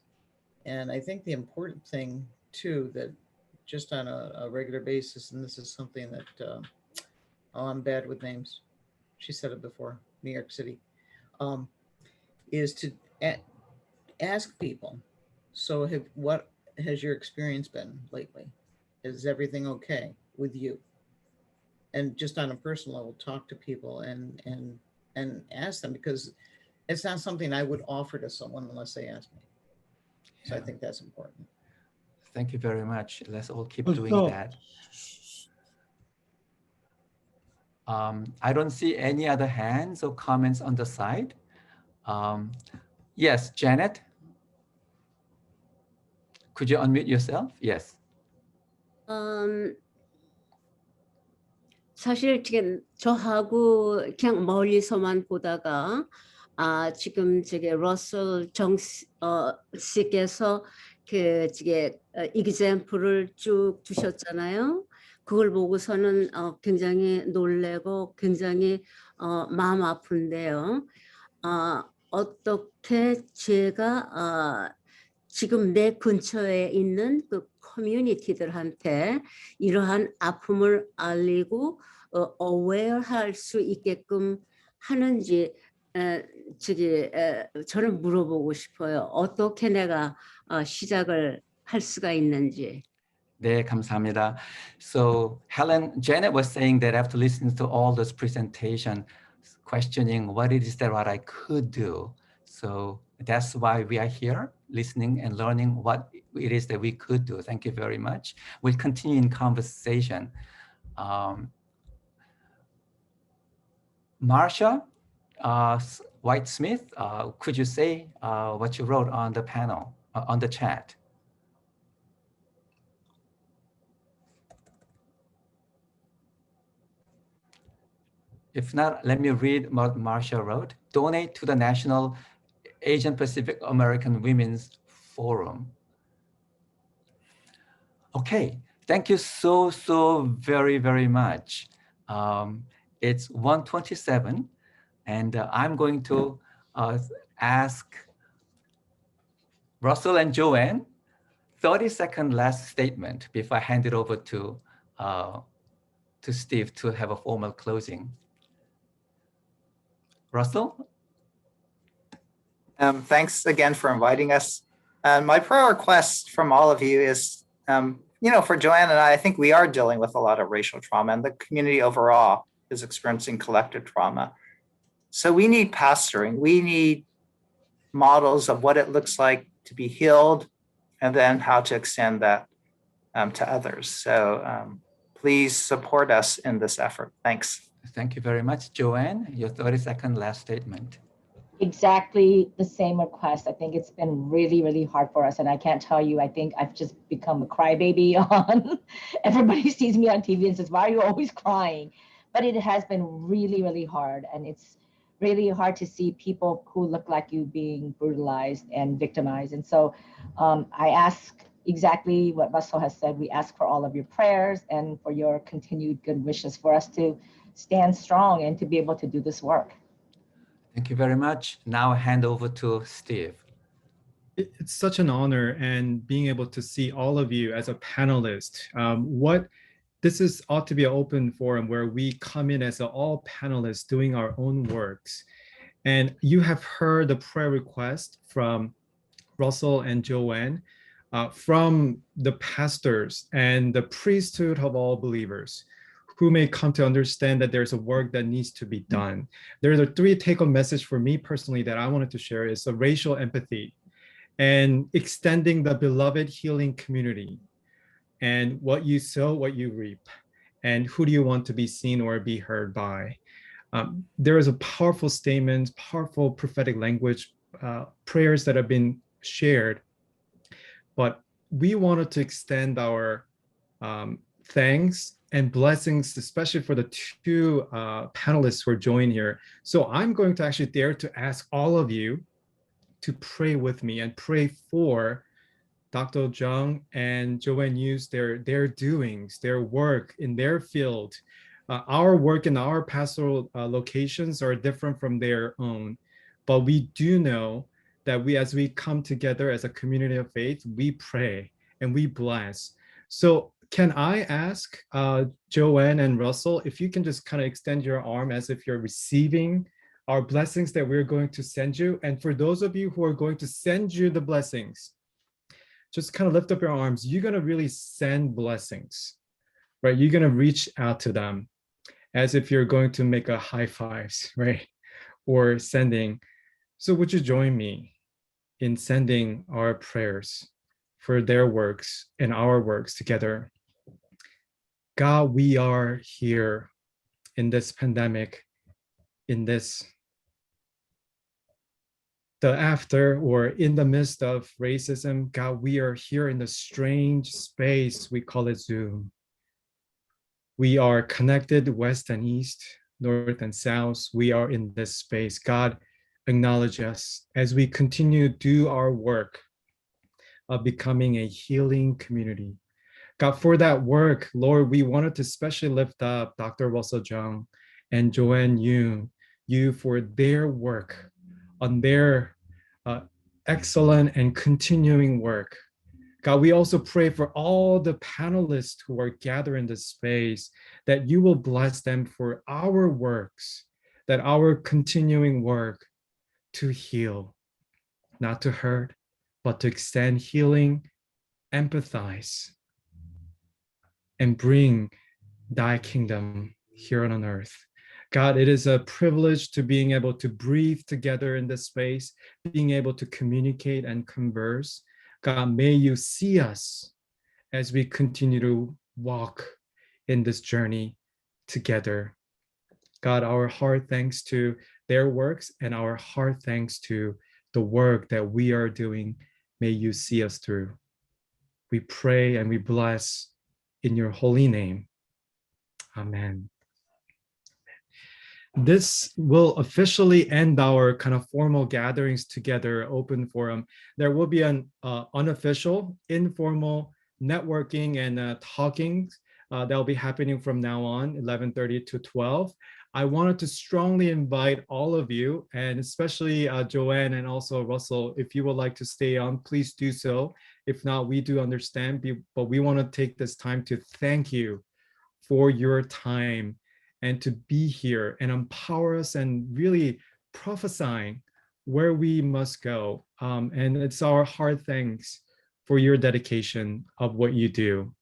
P: And I think the important thing too, that just on a regular basis, and this is something that, oh, I'm bad with names. She said it before, New York City, is to ask people, so what has your experience been lately? Is everything okay with you? And just on a personal level, talk to people and ask them, because it's not something I would offer to someone unless they ask me. So I think that's important.
C: Thank you very much. Let's all keep doing that. I don't see any other hands or comments on the side. Yes, Janet. Could you unmute yourself? Yes.
Q: 사실 지금 저하고 그냥 멀리서만 보다가 지금 저게 러셀 씨께서 그 example을 쭉 두셨잖아요. 그걸 보고서는 굉장히 놀래고 굉장히 마음 아픈데요. 어떻게 제가 지금 내 근처에 있는 그 커뮤니티들한테 이러한 아픔을 알리고 aware할 수 있게끔 하는지 저는 물어보고 싶어요. 어떻게 내가 시작을 할 수가 있는지.
C: 네, 감사합니다. So Janet was saying that after listening to all those presentation, questioning what it is that what I could do. So that's why we are here, listening and learning what it is that we could do. Thank you very much. We'll continue in conversation. Marsha White-Smith, could you say what you wrote on the panel, on the chat? If not, let me read what Marsha wrote. Donate to the National Asian Pacific American Women's Forum. Okay, thank you so very, very much. It's 1:27, and I'm going to ask Russell and Joanne 30-second last statement before I hand it over to Steve to have a formal closing. Russell?
G: Thanks again for inviting us. My prayer request from all of you is, for Joanne and I think we are dealing with a lot of racial trauma, and the community overall is experiencing collective trauma. So we need pastoring. We need models of what it looks like to be healed, and then how to extend that to others. So please support us in this effort. Thanks.
C: Thank you very much. Joanne, your 30-second last statement.
F: Exactly the same request. I think it's been really, really hard for us. And I can't tell you, I think I've just become a crybaby on. Everybody sees me on TV and says, why are you always crying? But it has been really, really hard. And it's really hard to see people who look like you being brutalized and victimized. And so I ask exactly what Russell has said. We ask for all of your prayers and for your continued good wishes for us to stand strong and to be able to do this work.
C: Thank you very much. Now I hand over to Steve.
A: It's such an honor, and being able to see all of you as a panelist. This ought to be an open forum where we come in as all panelists doing our own works. And you have heard the prayer request from Russell and Joanne, from the pastors and the priesthood of all believers, who may come to understand that there's a work that needs to be done. There's a 3 take-home message for me personally that I wanted to share is a racial empathy and extending the beloved healing community. And what you sow, what you reap. And who do you want to be seen or be heard by? There is a powerful statement, powerful prophetic language, prayers that have been shared. But we wanted to extend our thanks and blessings, especially for the 2 panelists who are joined here. So I'm going to actually dare to ask all of you to pray with me and pray for Dr. Jung and Joanne Yu's, their doings, their work in their field. Our work in our pastoral locations are different from their own, but we do know that as we come together as a community of faith, we pray and we bless. So can I ask Joanne and Russell, if you can just kind of extend your arm as if you're receiving our blessings that we're going to send you. And for those of you who are going to send you the blessings, just kind of lift up your arms. You're going to really send blessings, right? You're going to reach out to them as if you're going to make a high fives, right? Or sending. So would you join me in sending our prayers for their works and our works together? God, we are here in this pandemic, in this in the midst of racism. God, we are here in the strange space we call it Zoom. We are connected west and east, north and south. We are in this space. God, acknowledge us as we continue to do our work of becoming a healing community. God, for that work, Lord, we wanted to especially lift up Dr. Russell Jung and Joanne Yoon, you for their work on their excellent and continuing work. God, we also pray for all the panelists who are gathered in this space, that you will bless them for our works, that our continuing work to heal, not to hurt, but to extend healing, empathize, and bring thy kingdom here on earth. God, it is a privilege to being able to breathe together in this space, being able to communicate and converse. God, may you see us as we continue to walk in this journey together. God, our heart thanks to their works and our heart thanks to the work that we are doing. May you see us through. We pray and we bless in your holy name. Amen. This will officially end our kind of formal gatherings together open forum. There will be an unofficial, informal networking and talking that will be happening from now on, 11:30 to 12. I wanted to strongly invite all of you, and especially Joanne and also Russell, if you would like to stay on, please do so. If not, we do understand, but we want to take this time to thank you for your time and to be here and empower us and really prophesying where we must go. And it's our heart thanks for your dedication of what you do.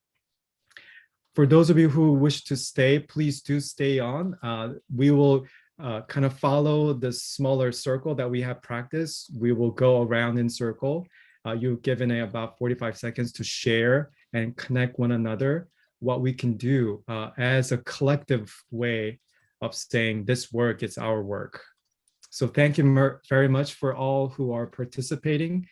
A: For those of you who wish to stay, please do stay on. We will kind of follow the smaller circle that we have practiced. We will go around in circle. You've given about 45 seconds to share and connect one another, what we can do as a collective way of saying this work is our work. So thank you very much for all who are participating